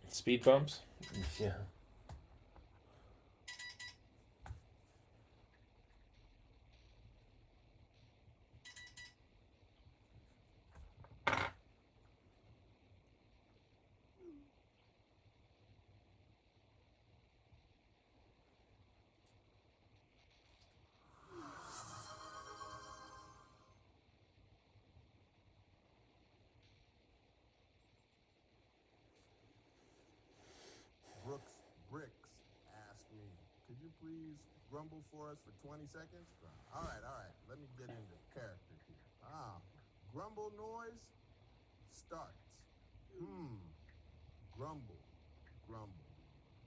Speed bumps? Yeah. Brooks Bricks asked me, could you please grumble for us for 20 seconds? All right. Let me get into character here. Grumble noise starts. Grumble, grumble,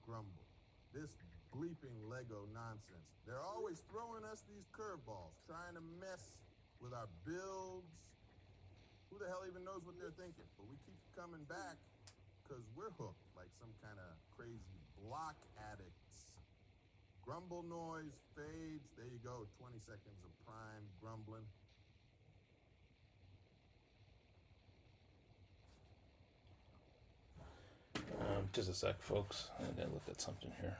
grumble. This bleeping Lego nonsense. They're always throwing us these curveballs, trying to mess with our builds. Who the hell even knows what they're thinking? But we keep coming back because we're hooked like some kind of crazy block addicts. Grumble noise fades. There you go. 20 seconds of prime grumbling. Just a sec, folks. I gotta look at something here.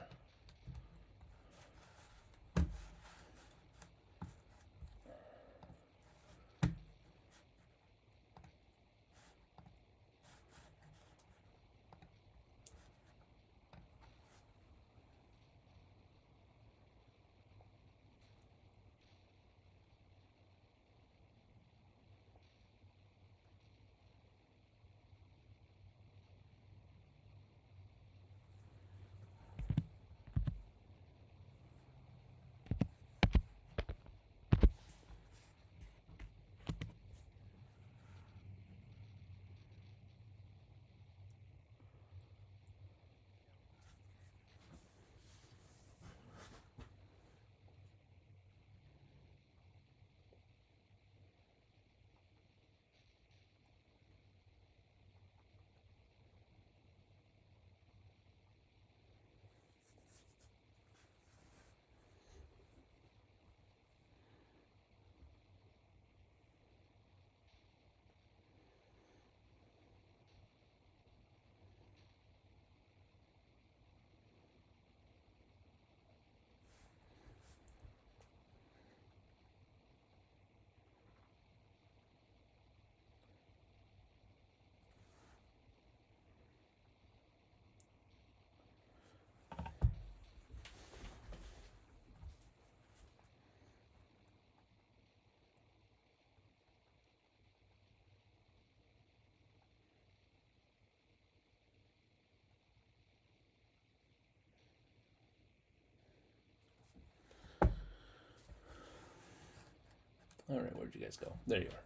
All right, where'd you guys go? There you are.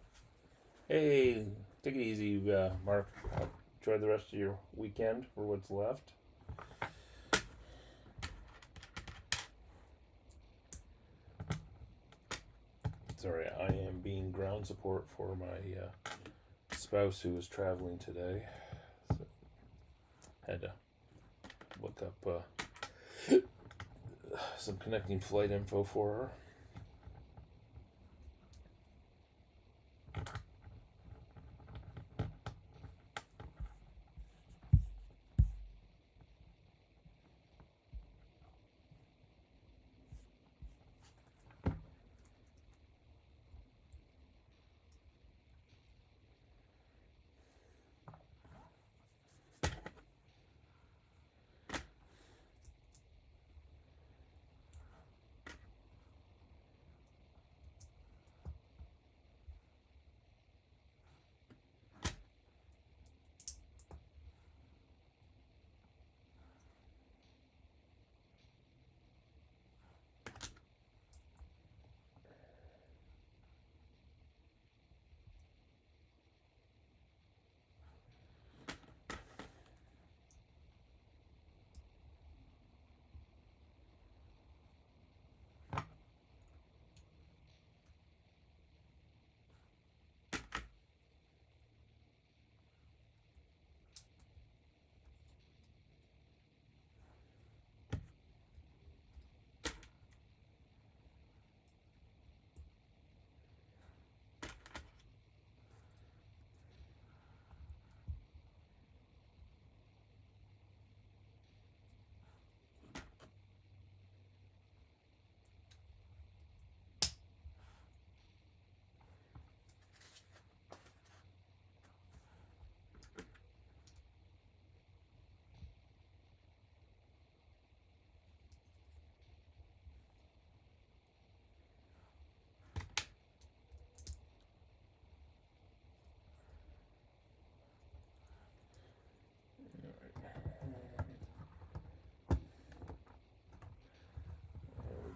Hey, take it easy, Mark. Enjoy the rest of your weekend for what's left. Sorry, I am being ground support for my spouse who is traveling today. So had to look up some connecting flight info for her.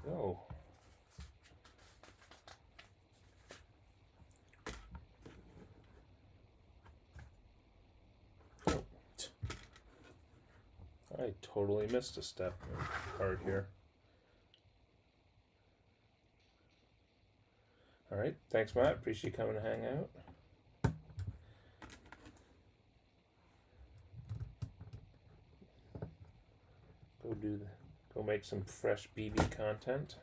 Go. Oh. I totally missed a step part here. All right, thanks, Matt. Appreciate you coming to hang out. Go make some fresh BB content.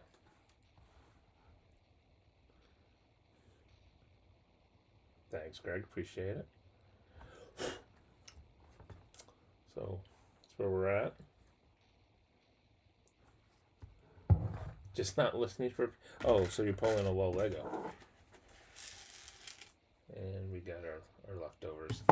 Thanks, Greg. Appreciate it. So that's where we're at. Just not listening for. Oh, so you're pulling a low Lego. And we got our leftovers.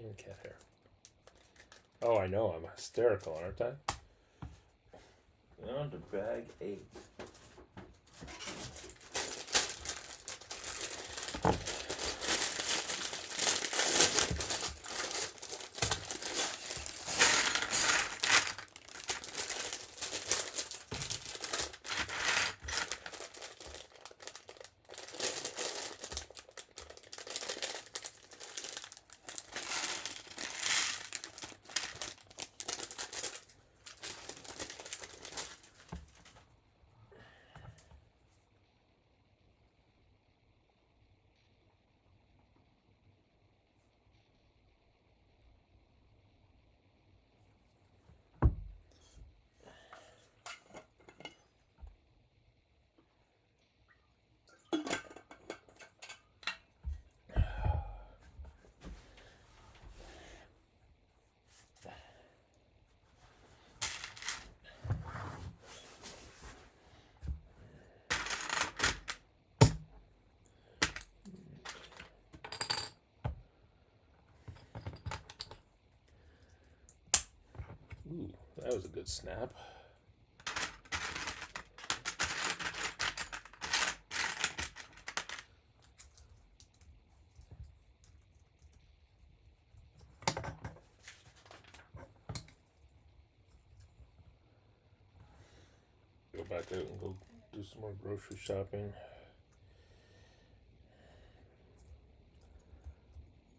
And cat hair. Oh, I know. I'm hysterical, aren't I? On to bag 8. Ooh, that was a good snap. back out and go do some more grocery shopping.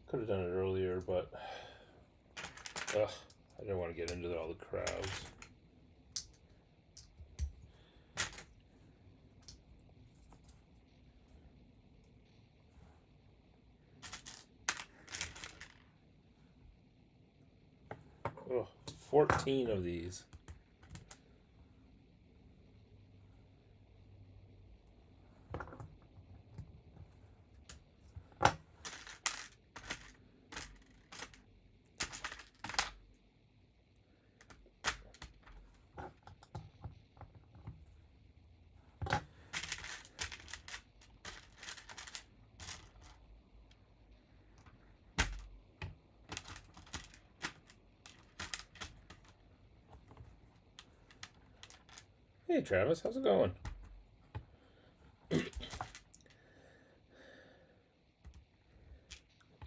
Could have done it earlier, but I didn't want to get into all the crowds. Oh, 14 of these. Hey Travis, how's it going?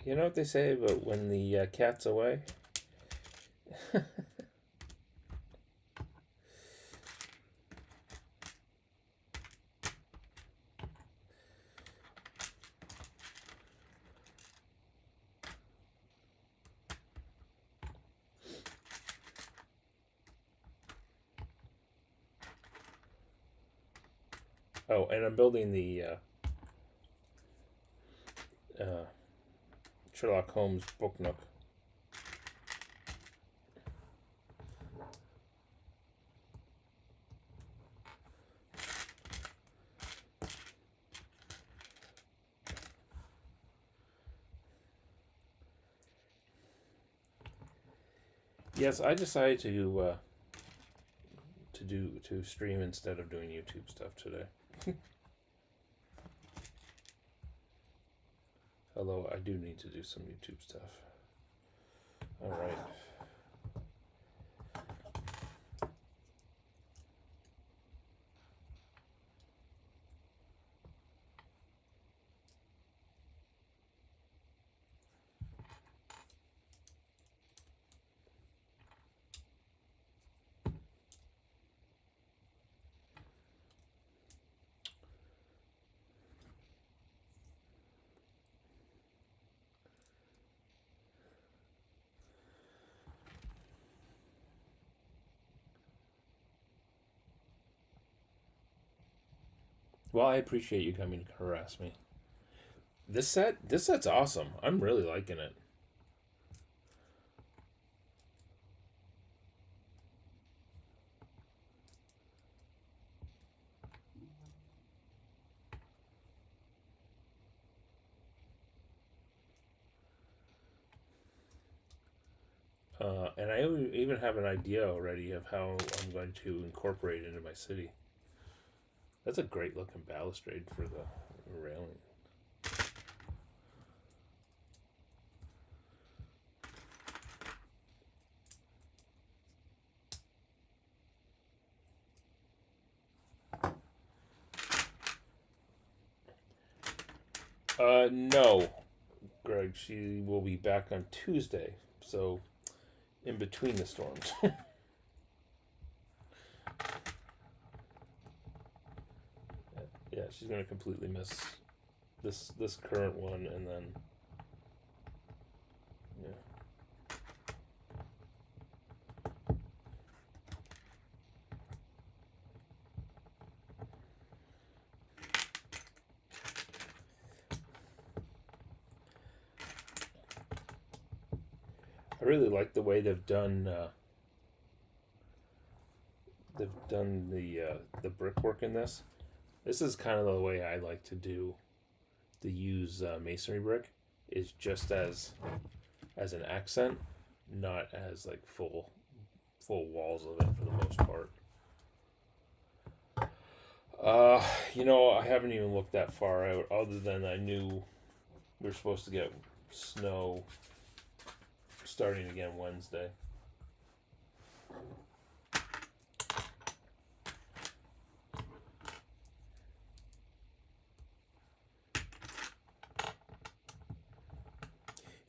You know what they say about when the cat's away? Oh, and I'm building the Sherlock Holmes book nook. Yes, I decided to stream instead of doing YouTube stuff today. Although I do need to do some YouTube stuff. All right. Well, I appreciate you coming to harass me. This set's awesome. I'm really liking it. And I even have an idea already of how I'm going to incorporate it into my city. That's a great looking balustrade for the railing. No, Greg. She will be back on Tuesday, so in between the storms. Yeah, she's gonna completely miss this current one, and then yeah. I really like the way they've done the brickwork in this. This is kind of the way I like to use masonry brick, is just as an accent, not as like full walls of it for the most part. I haven't even looked that far out, other than I knew we were supposed to get snow starting again Wednesday.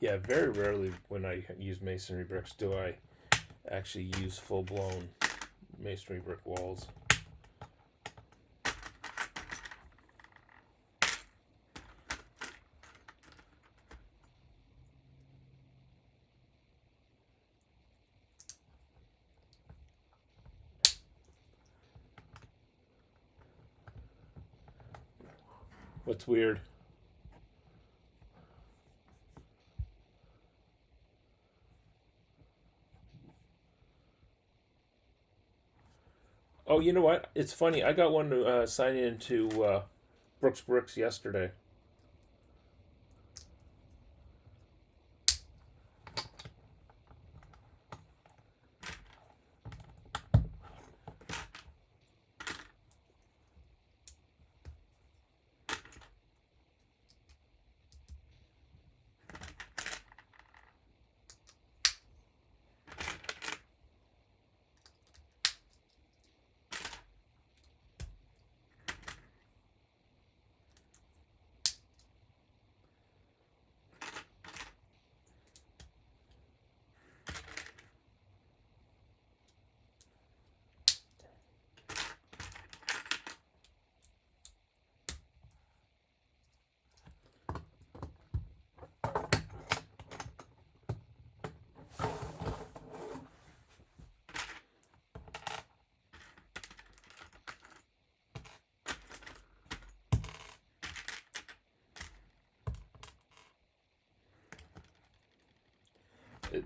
Yeah, very rarely when I use masonry bricks do I actually use full-blown masonry brick walls. What's weird? Oh, you know what? It's funny. I got one to sign into Brooks Bricks yesterday.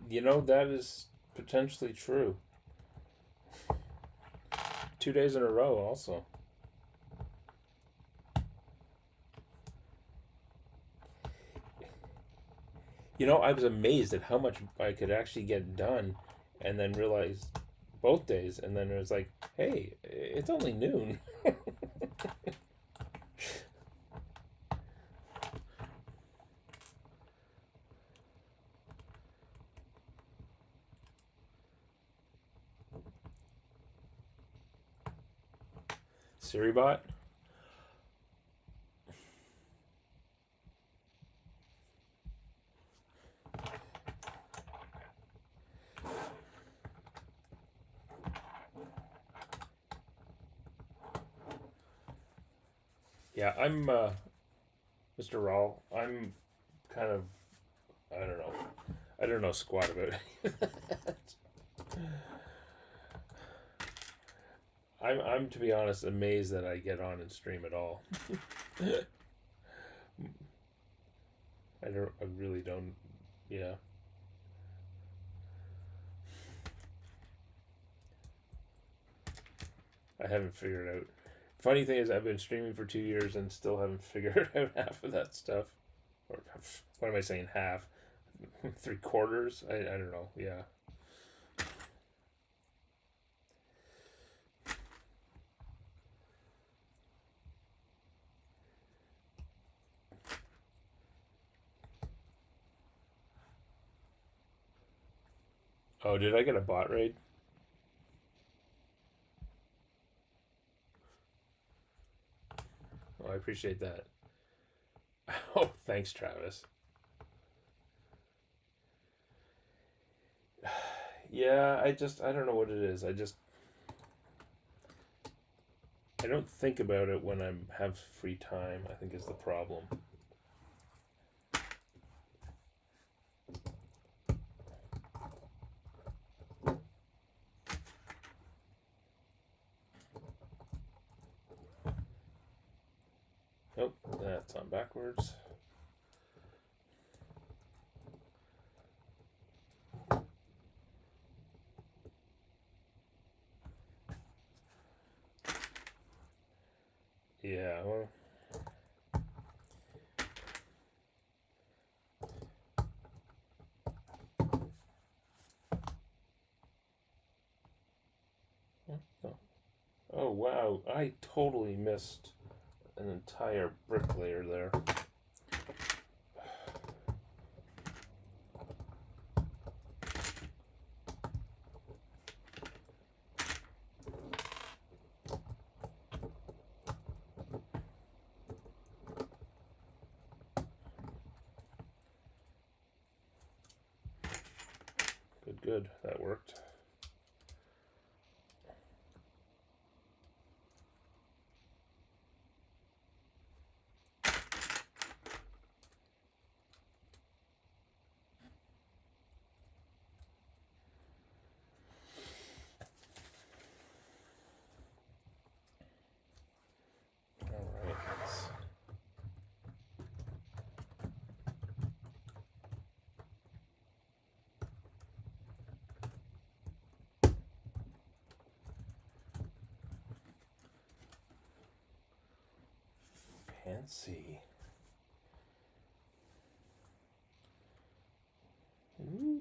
You know, that is potentially true. 2 days in a row, also. You know, I was amazed at how much I could actually get done, and then realized both days, and then it was like, hey, it's only noon. Siribot? Yeah, I'm Mr. Rawl. I'm kind of, I don't know. I don't know squat about it. I'm to be honest amazed that I get on and stream at all. I really don't. Yeah. I haven't figured out. Funny thing is, I've been streaming for 2 years and still haven't figured out half of that stuff. Or what am I saying? Half, 3/4. I don't know. Yeah. Oh, did I get a bot raid? Oh, I appreciate that. Oh, thanks, Travis. Yeah, I don't know what it is. I don't think about it when I have free time, I think is the problem. Nope, that's on backwards. Yeah, well, oh. Oh wow, I totally missed an entire brick layer there. Good, that worked. All right, Let's see. Ooh.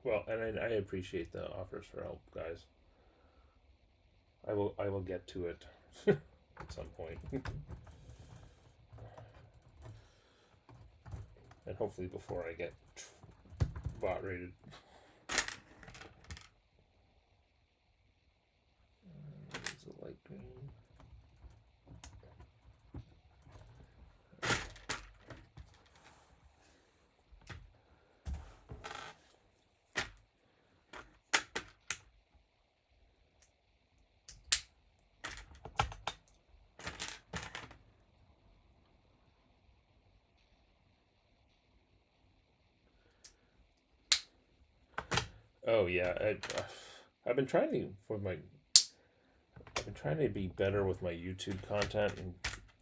Well, and I appreciate the offers for help, guys. I will get to it at some point. And hopefully before I get bot rated. It's a light green. Oh yeah, I've been trying to I've been trying to be better with my YouTube content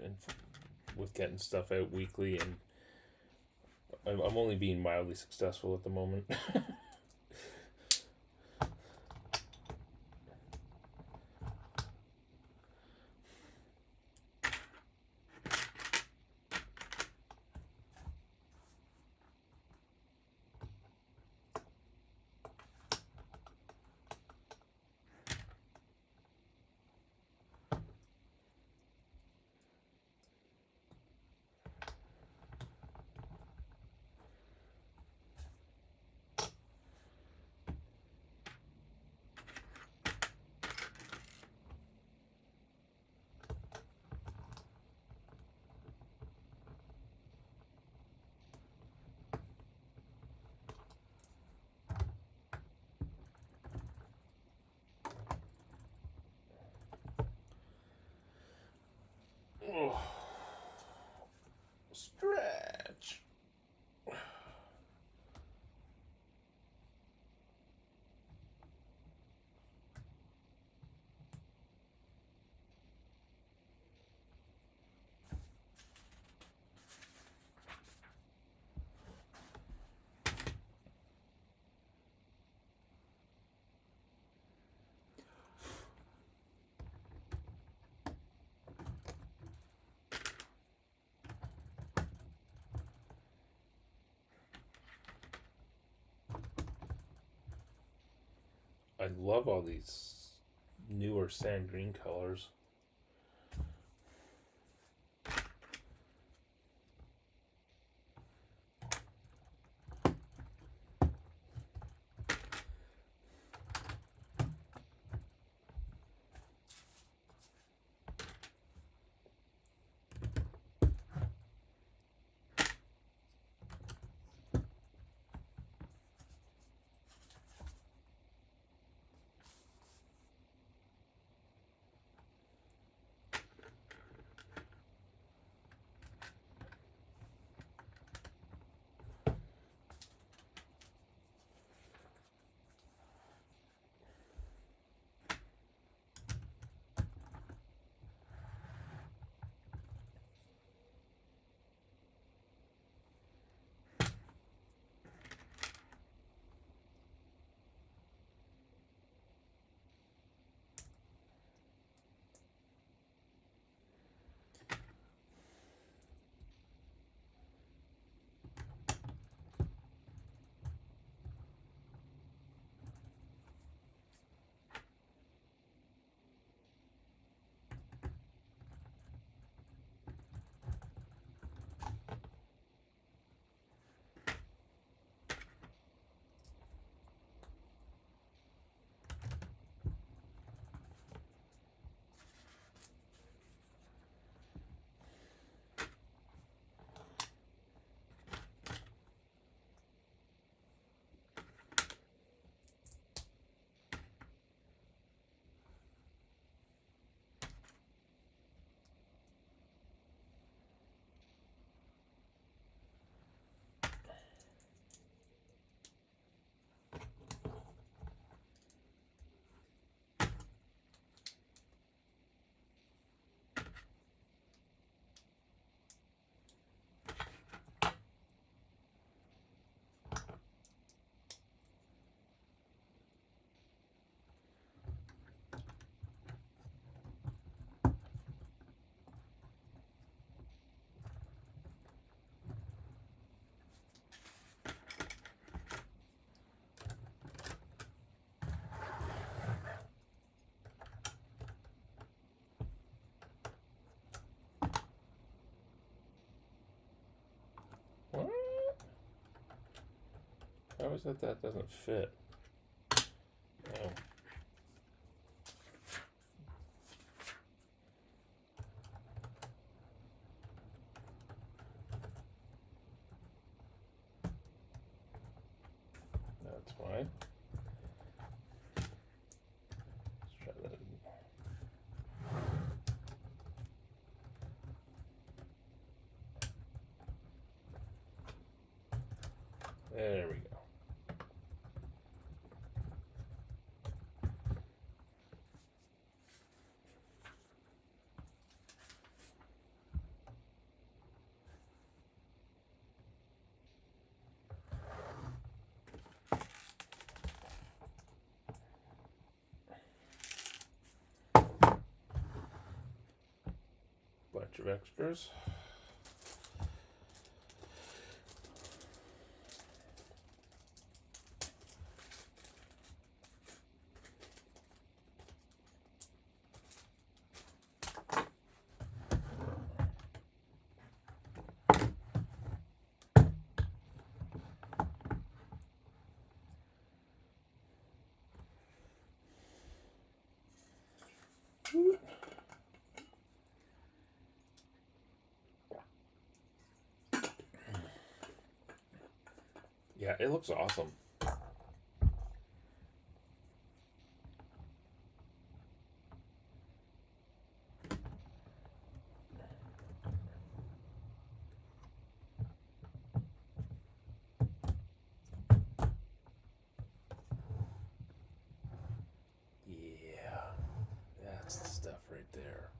and with getting stuff out weekly, and I'm only being mildly successful at the moment. Oh, stretch. I love all these newer sand green colors. How is it that doesn't fit? Oh. That's why. Let's try that. There we go. Bunch of extras. Yeah, it looks awesome. Yeah, that's the stuff right there.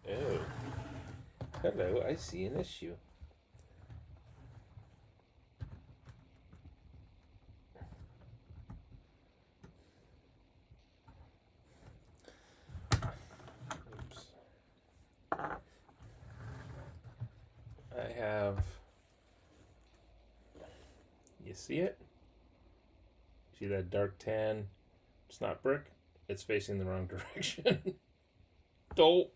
Oh, hello, I see an issue. Oops. I have. You see it? See that dark tan? It's not brick. It's facing the wrong direction. Don't.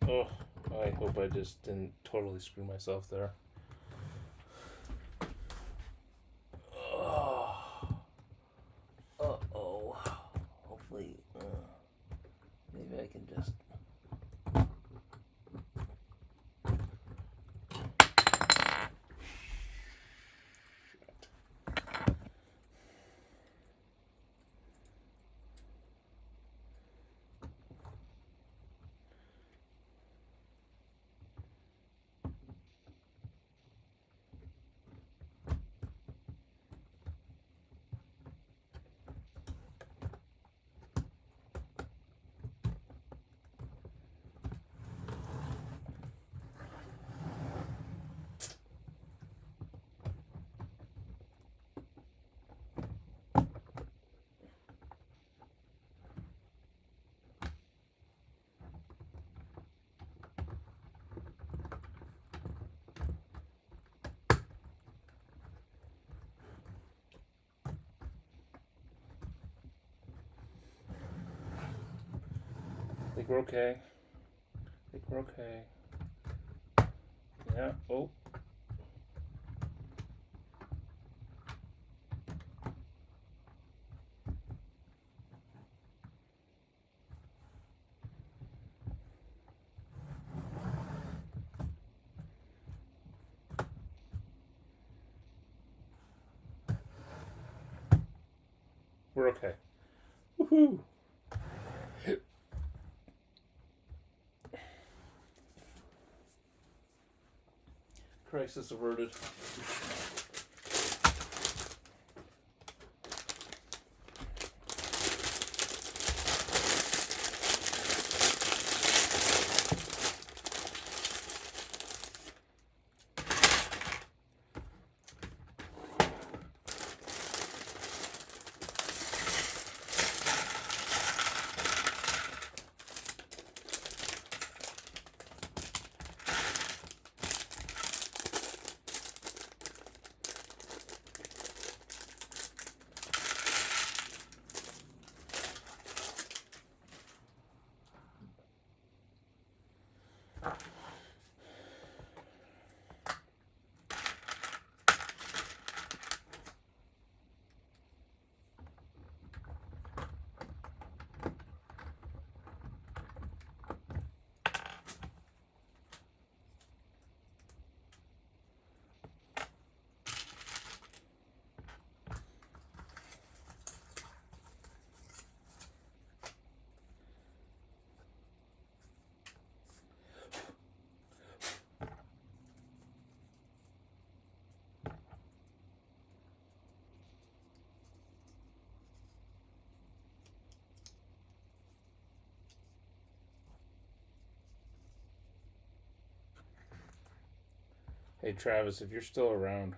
Oh, I hope I just didn't totally screw myself there. Oh. Uh-oh. Hopefully, maybe I can just... I think we're okay. I think we're okay. Yeah, oh. We're okay. Woohoo! Crisis averted. Hey Travis, if you're still around,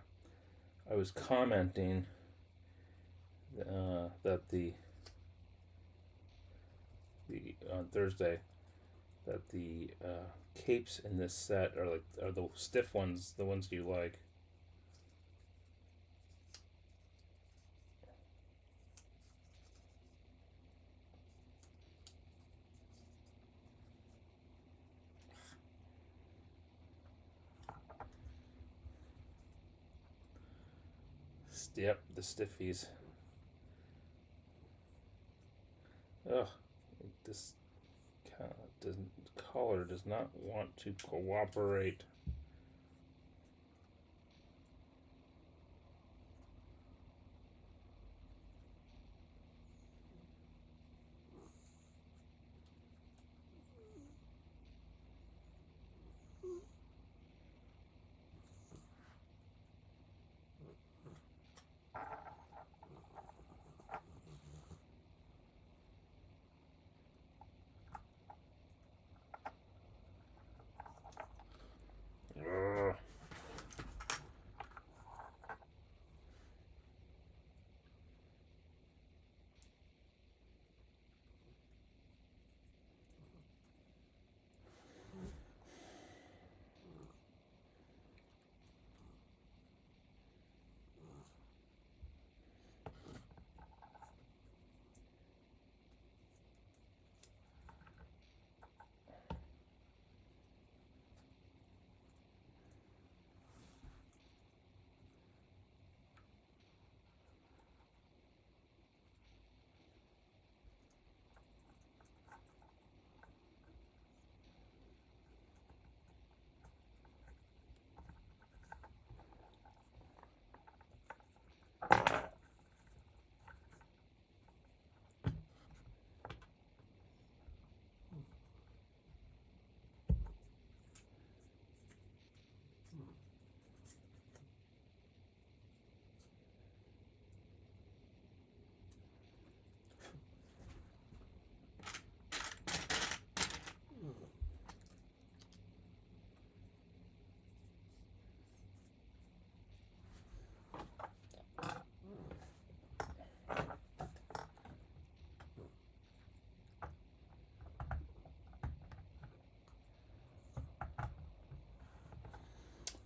I was commenting that the on Thursday that the capes in this set are the stiff ones, the ones you like. Yep, the stiffies. Ugh, this collar does not want to cooperate. Ugh.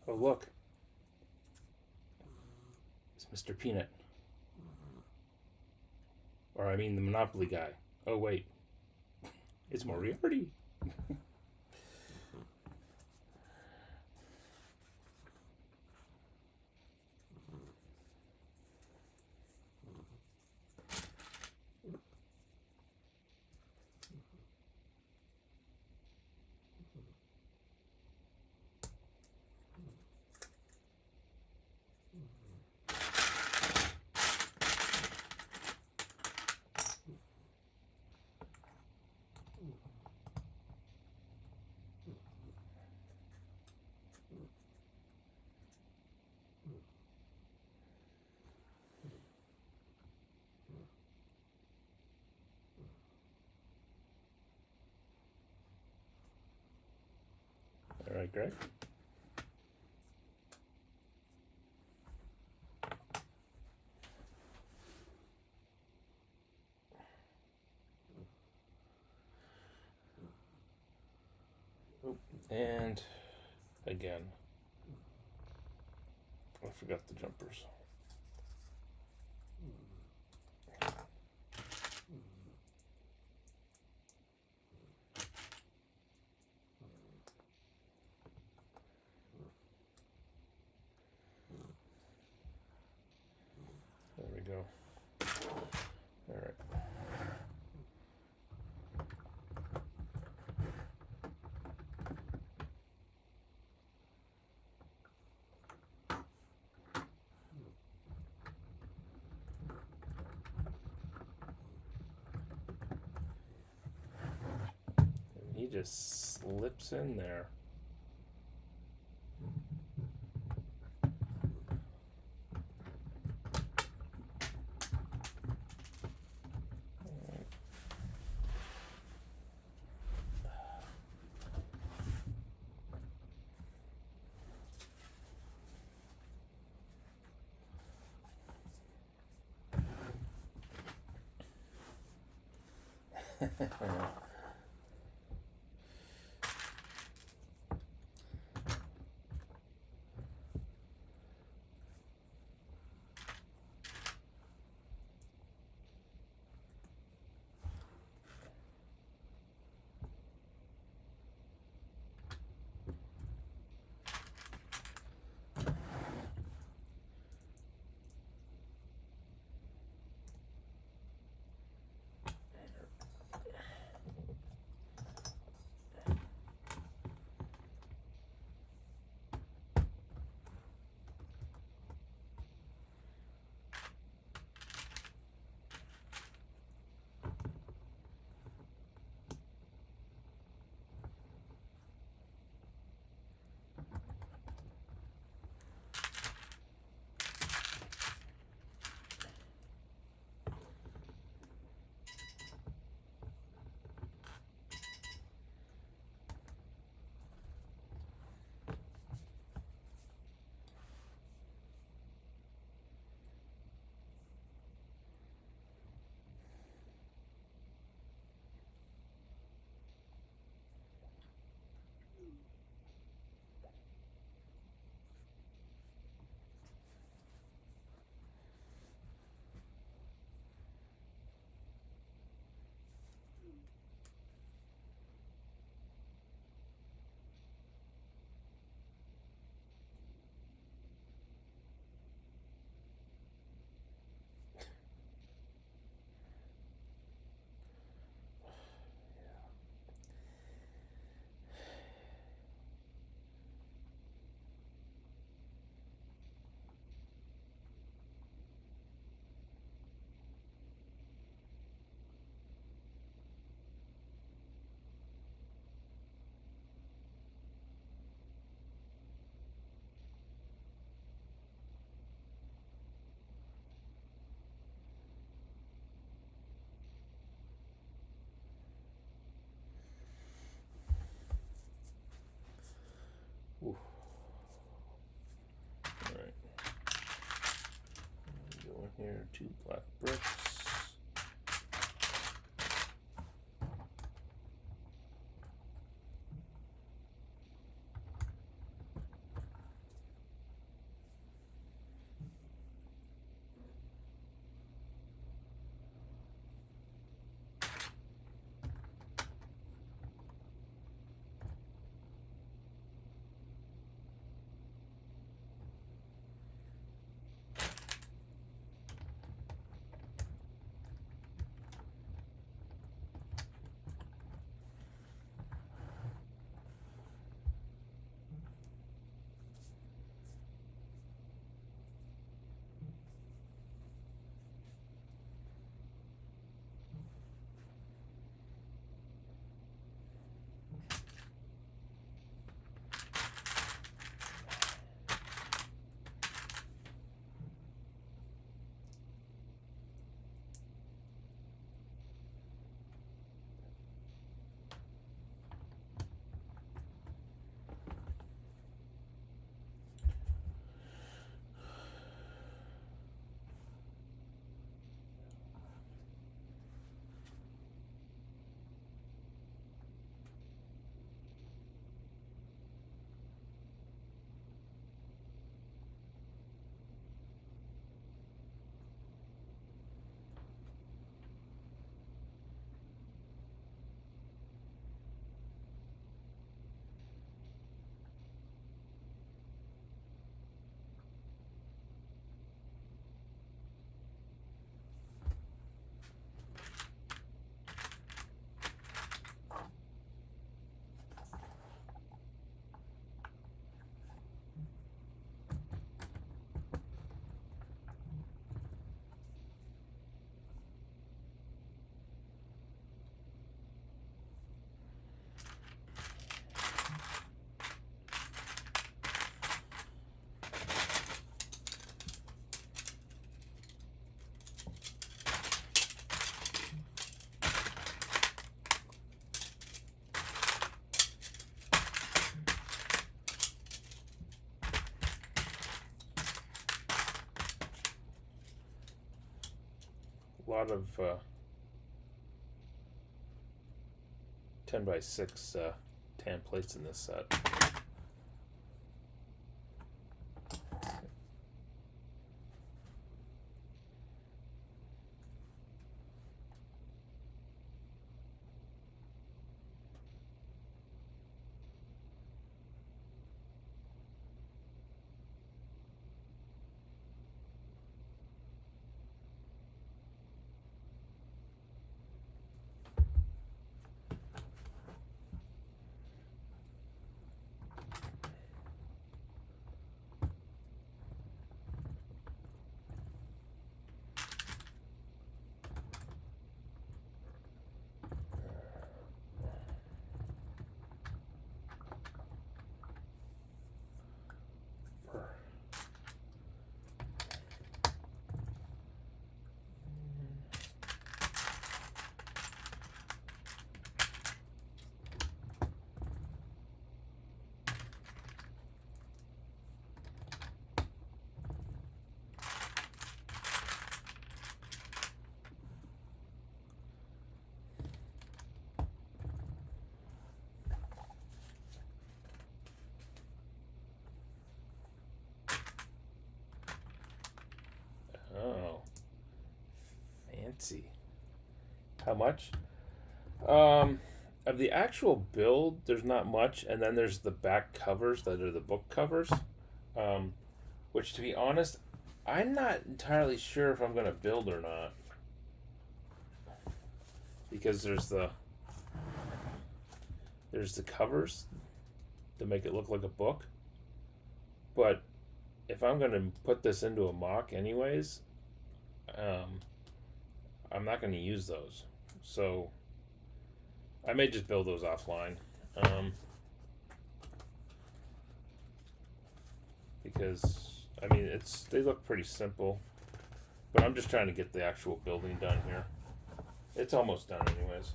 Oh look, it's Mr. Peanut. Or I mean the Monopoly guy. Oh wait, it's Moriarty. Right, Greg? And again, I forgot the jumpers. There we go. All right. And he just slips in there. Ooh. All right. Go in here, 2 black bricks. lot of 10x6 tan plates in this set. Oh, fancy. How much? Of the actual build, there's not much, and then there's the back covers that are the book covers, which, to be honest, I'm not entirely sure if I'm going to build or not, because there's the covers to make it look like a book, but if I'm going to put this into a mock anyways, I'm not going to use those, so I may just build those offline, because I mean they look pretty simple, but I'm just trying to get the actual building done here. It's almost done anyways.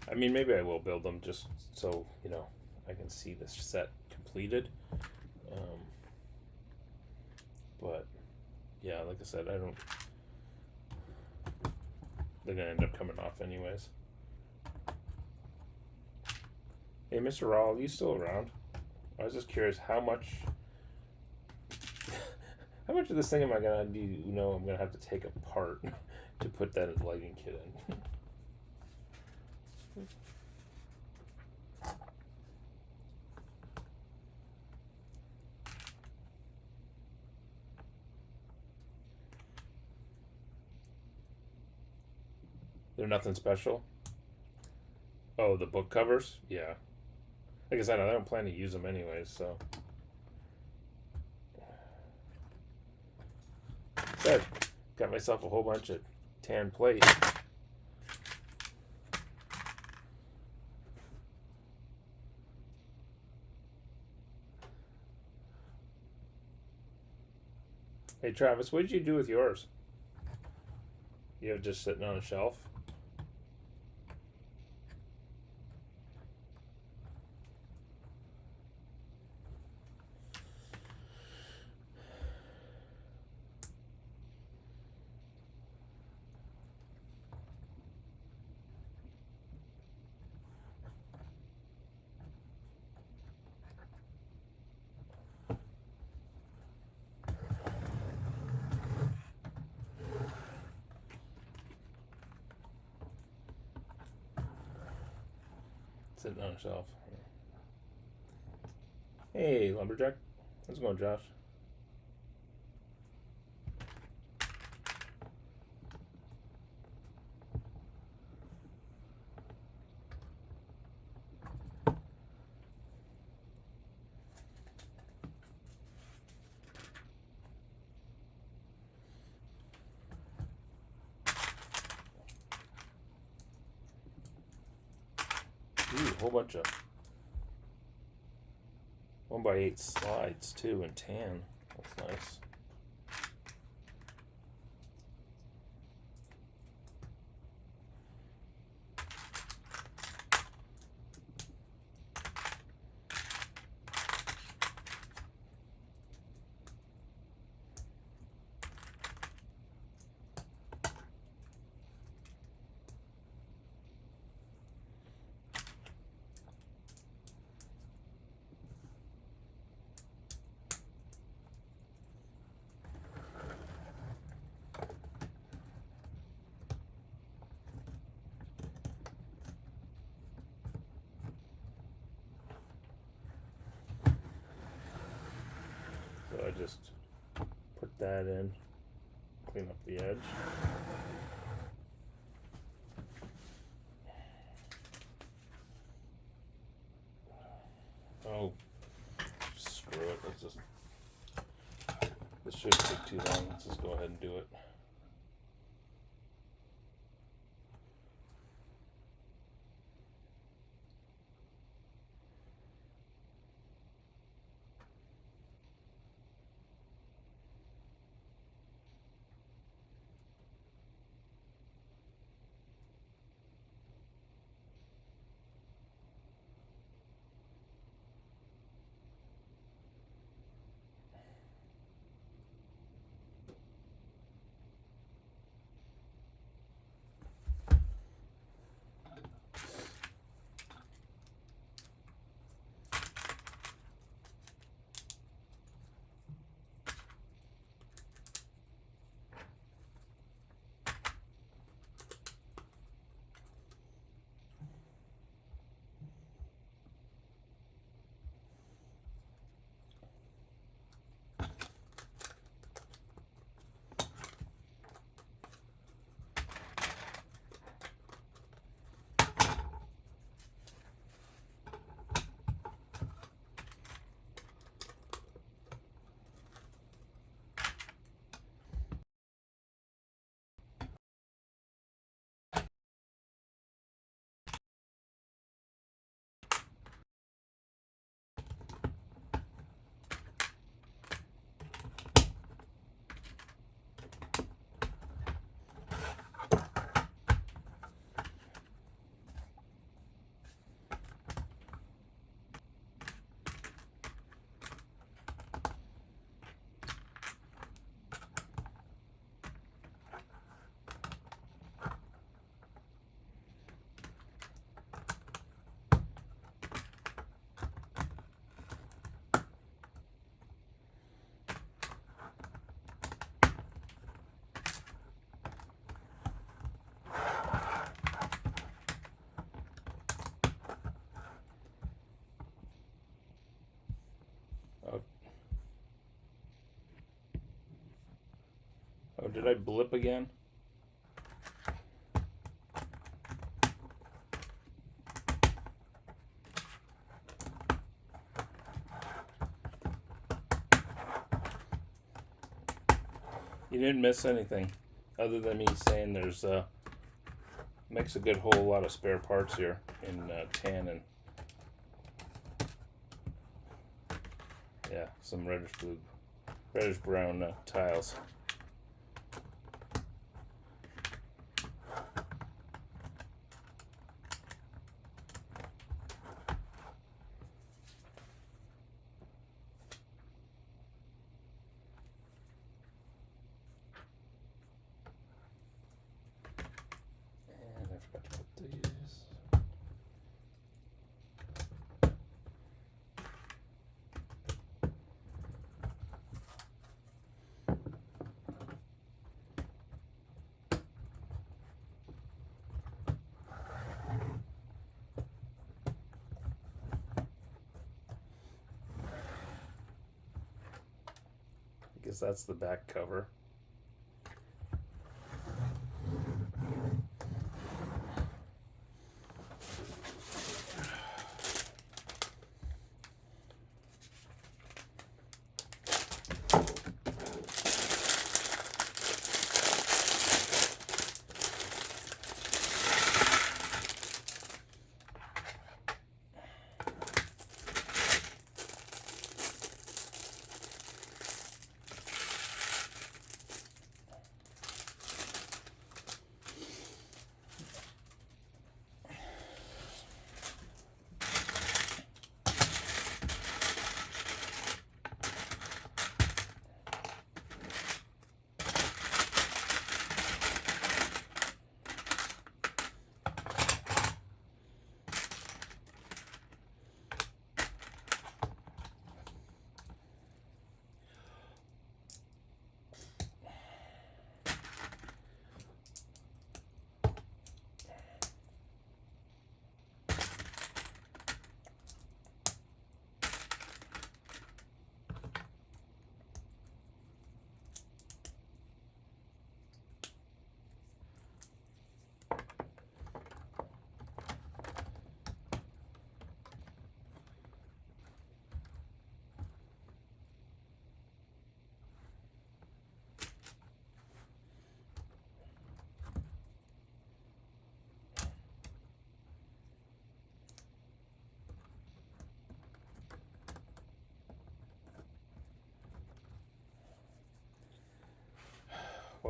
I mean, maybe I will build them just so, I can see this set completed. But, yeah, like I said, they're going to end up coming off anyways. Hey, Mr. Rawl, are you still around? I was just curious, how much of this thing am I going to do? I'm going to have to take apart to put that lighting kit in. They're nothing special. Oh, the book covers? Yeah. Like I said, I don't plan to use them anyways, so. Good. Got myself a whole bunch of tan plate. Hey, Travis, what did you do with yours? You have it just sitting on a shelf? Sitting on a shelf. Hey, Lumberjack. How's it going, Josh? whole bunch of 1x8 slides too in tan. That's nice. So I just put that in, clean up the edge. Oh, screw it. Let's just, this shouldn't take too long. Let's just go ahead and do it. Oh, did I blip again? You didn't miss anything, other than me saying there's makes a good whole lot of spare parts here in tan and yeah, some reddish brown tiles. And I forgot to put these. I guess that's the back cover.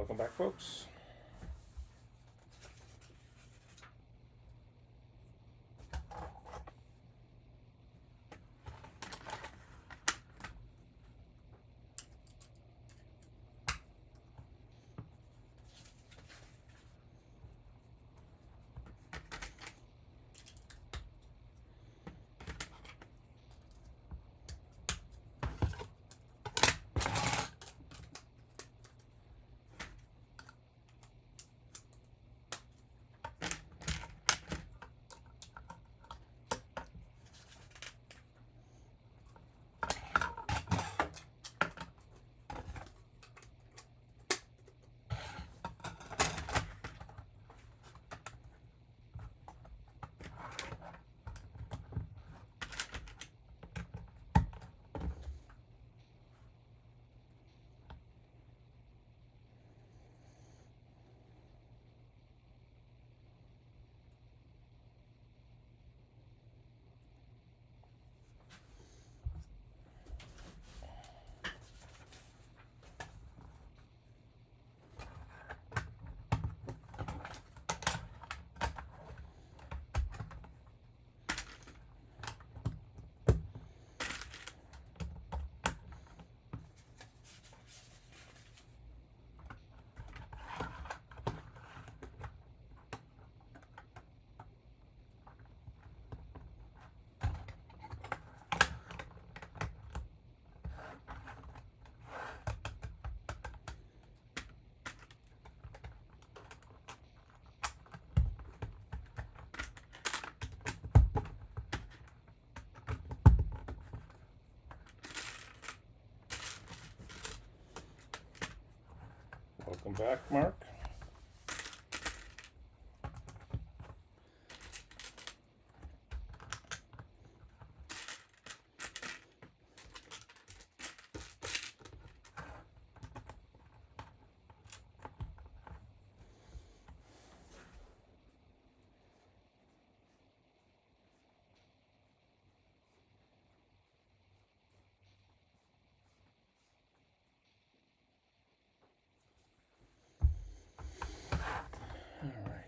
Welcome back, folks. Welcome back, Mark. All right.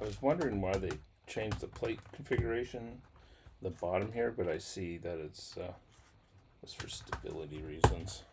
I was wondering why they changed the plate configuration, the bottom here, but I see that it's for stability reasons.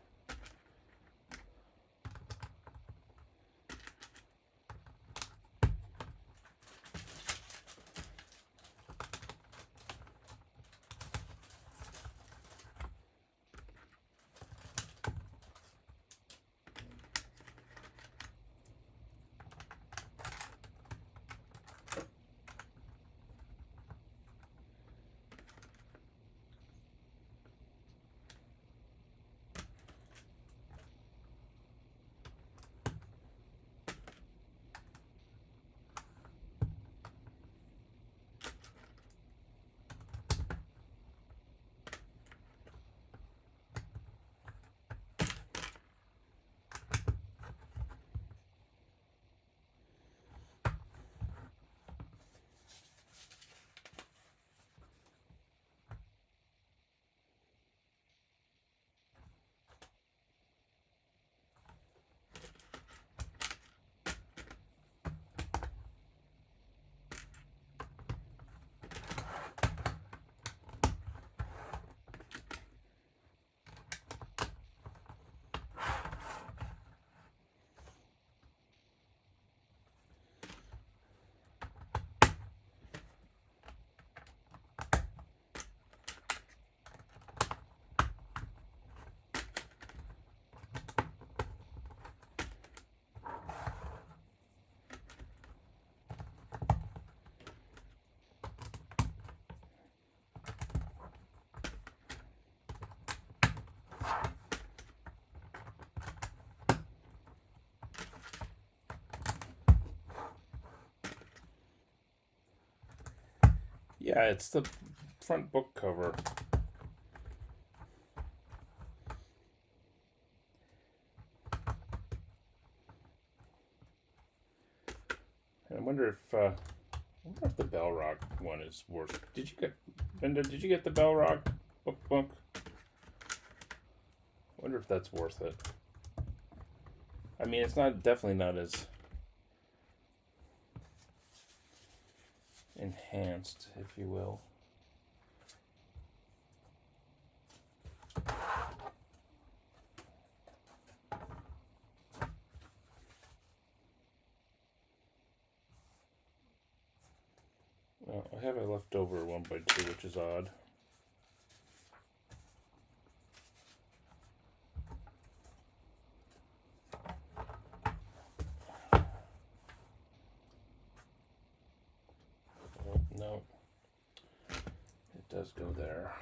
Yeah, it's the front book cover. And I wonder if the Balrog one is worth. Did you get, Linda? Did you get the Balrog book? I wonder if that's worth it. I mean, it's definitely not as enhanced, if you will. Well, I have a leftover 1x2, which is odd. Oh, no, it does go there.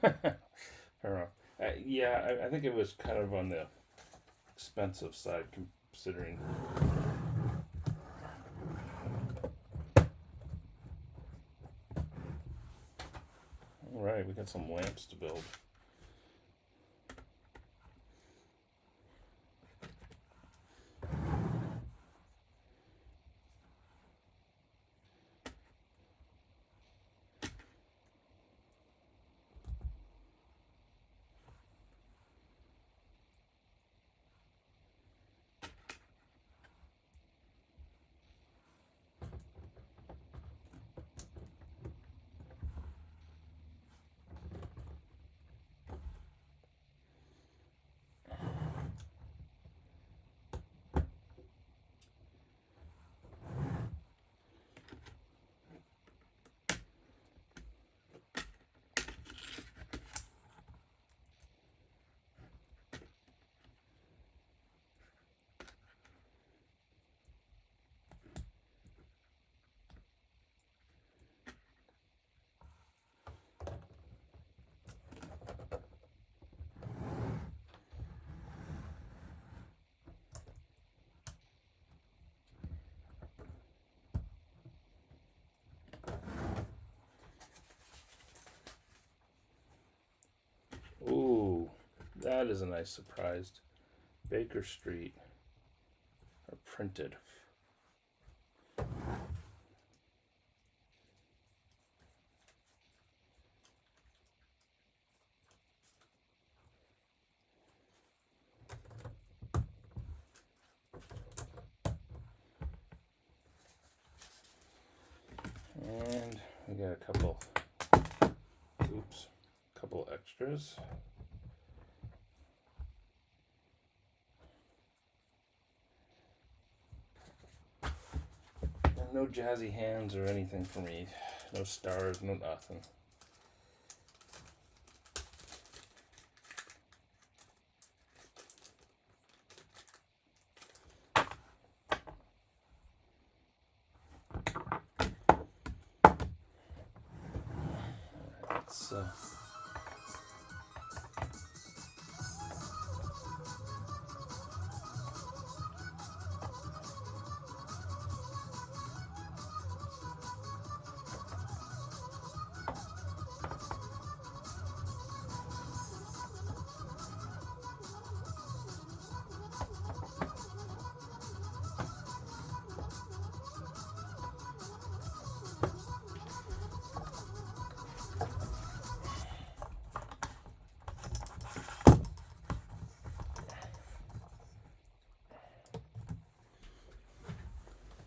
Fair enough. Yeah, I think it was kind of on the expensive side, considering. All right, we got some lamps to build. Ooh, that is a nice surprise. Baker Street are printed. And we got a couple extras. And no jazzy hands or anything for me. No stars, no nothing. Let's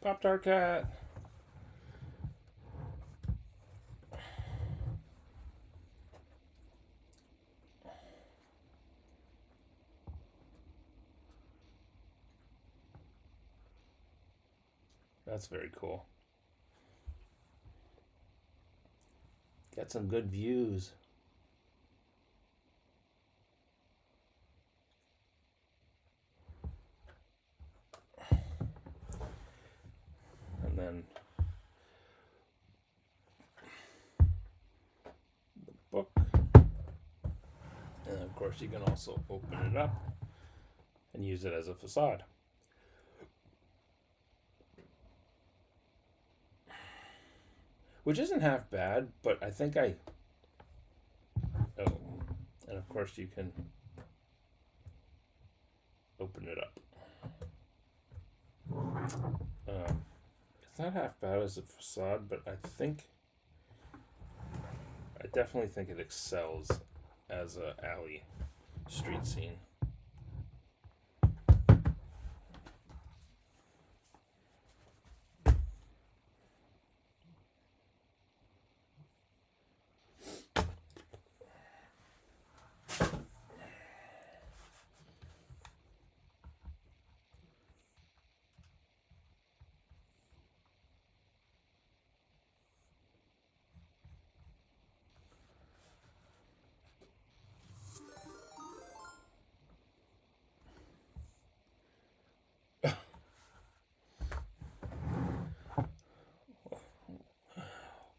Pop-Tart Cat. That's very cool. Got some good views. And then the book. And of course you can also open it up and use it as a facade. Which isn't half bad, but I think oh, and of course you can open it up. It's not half bad as a facade, but I definitely think it excels as a alley street scene.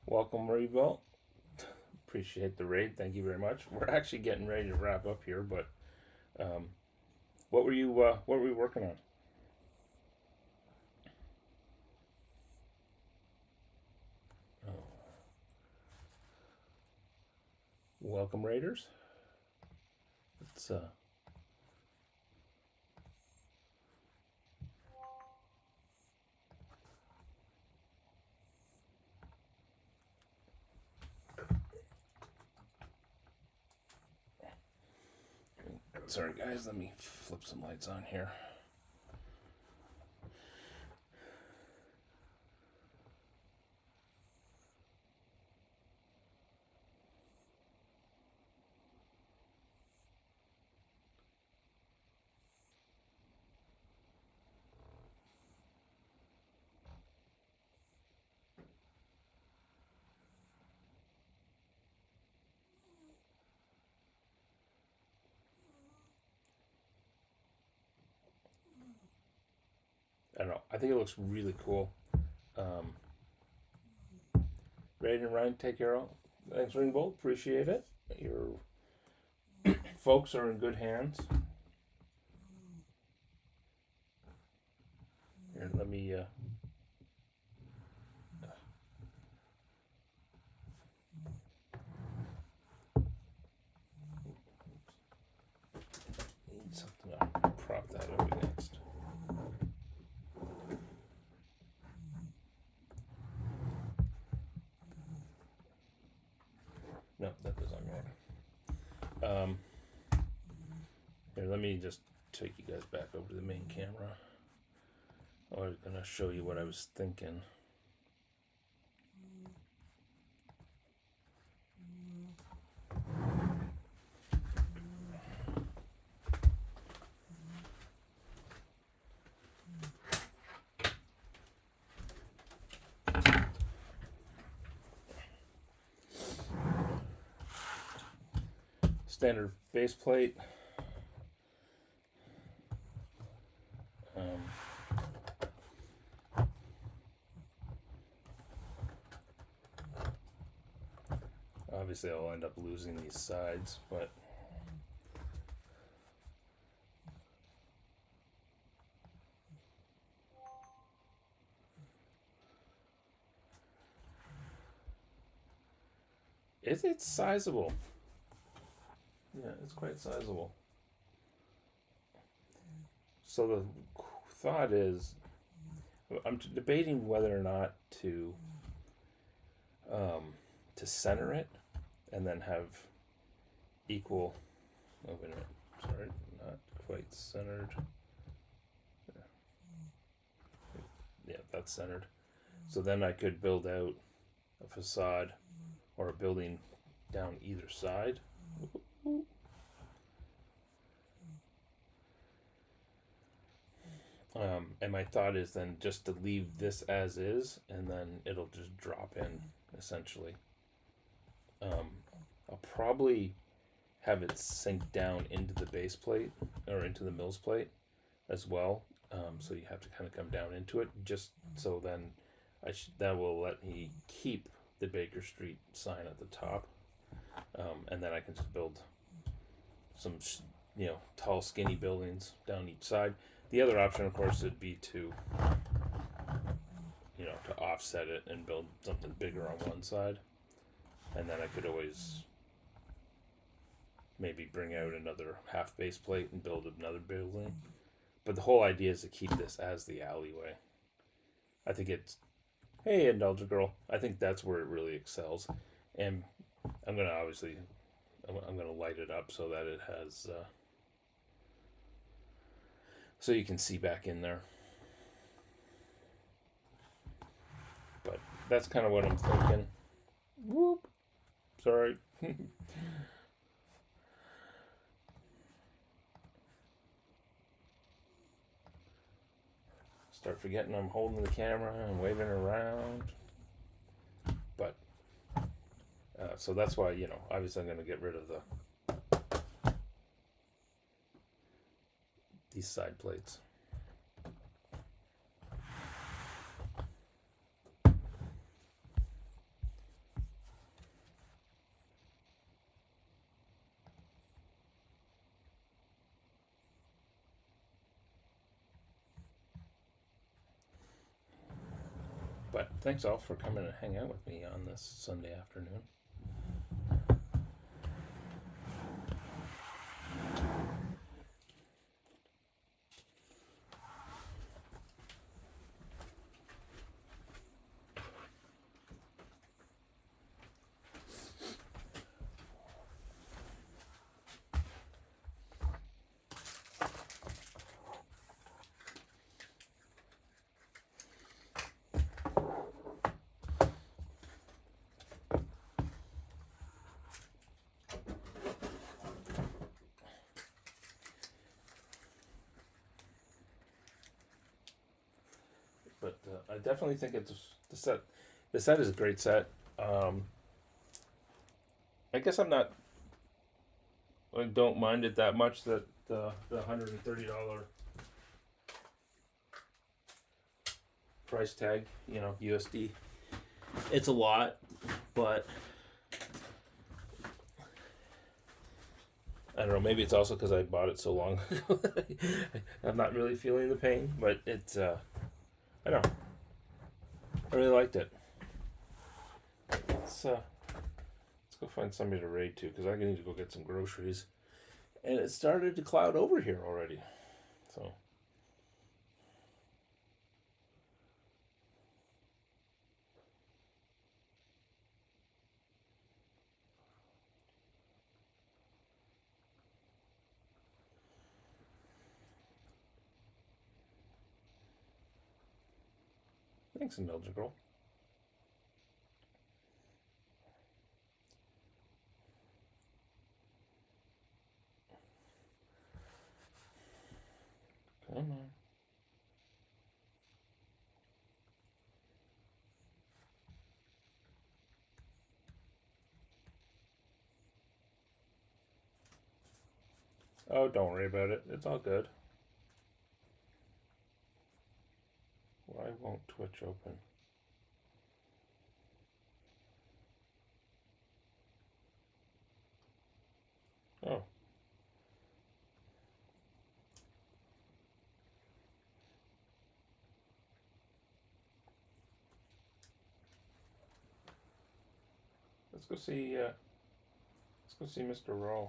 Welcome, Rebuilt. Appreciate the raid. Thank you very much. We're actually getting ready to wrap up here, but what were you working on? Oh. Welcome, Raiders. It's sorry guys, let me flip some lights on here. I don't know. I think it looks really cool. Raid and Ryan, take care. Thanks, Ringbolt. Appreciate it. Your folks are in good hands. Here, let me. Need something to prop that up against. No, that doesn't work. Here, let me just take you guys back over to the main camera. I was gonna show you what I was thinking. Standard base plate. Obviously I'll end up losing these sides, but it's sizable. Yeah, it's quite sizable. So the thought is, I'm debating whether or not to center it and then have equal. Oh wait a minute, sorry, not quite centered. Yeah, that's centered. So then I could build out a facade or a building down either side. And my thought is then just to leave this as is, and then it'll just drop in, essentially. I'll probably have it sink down into the base plate, or into the mills plate as well. So you have to kind of come down into it, just so then that will let me keep the Baker Street sign at the top. And then I can just build some, tall, skinny buildings down each side. The other option, of course, would be to, to offset it and build something bigger on one side. And then I could always maybe bring out another half base plate and build another building. But the whole idea is to keep this as the alleyway. I think it's, hey, Indulgent Girl, I think that's where it really excels. And I'm going to light it up so that it has, so you can see back in there. But that's kind of what I'm thinking. Whoop. Sorry. Start forgetting I'm holding the camera and waving around. But, so that's why, obviously I'm going to get rid of these side plates. But thanks all for coming and hang out with me on this Sunday afternoon. But I definitely think it's the set. The set is a great set. I guess I don't mind it that much that the $130 price tag, USD. It's a lot, but I don't know. Maybe it's also because I bought it so long ago. I'm not really feeling the pain, but it's. I don't know. I really liked it. Let's go find somebody to raid to, because I need to go get some groceries. And it started to cloud over here already. So. Thanks, Indulgent Girl. Come on. Oh, don't worry about it. It's all good. Why won't Twitch open? Oh. Let's go see Mr. Raw.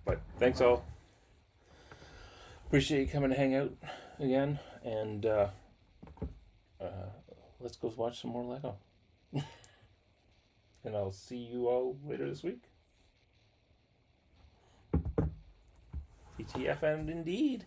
But thanks all. Appreciate you coming to hang out again, and let's go watch some more Lego. And I'll see you all later this week. TTFN indeed.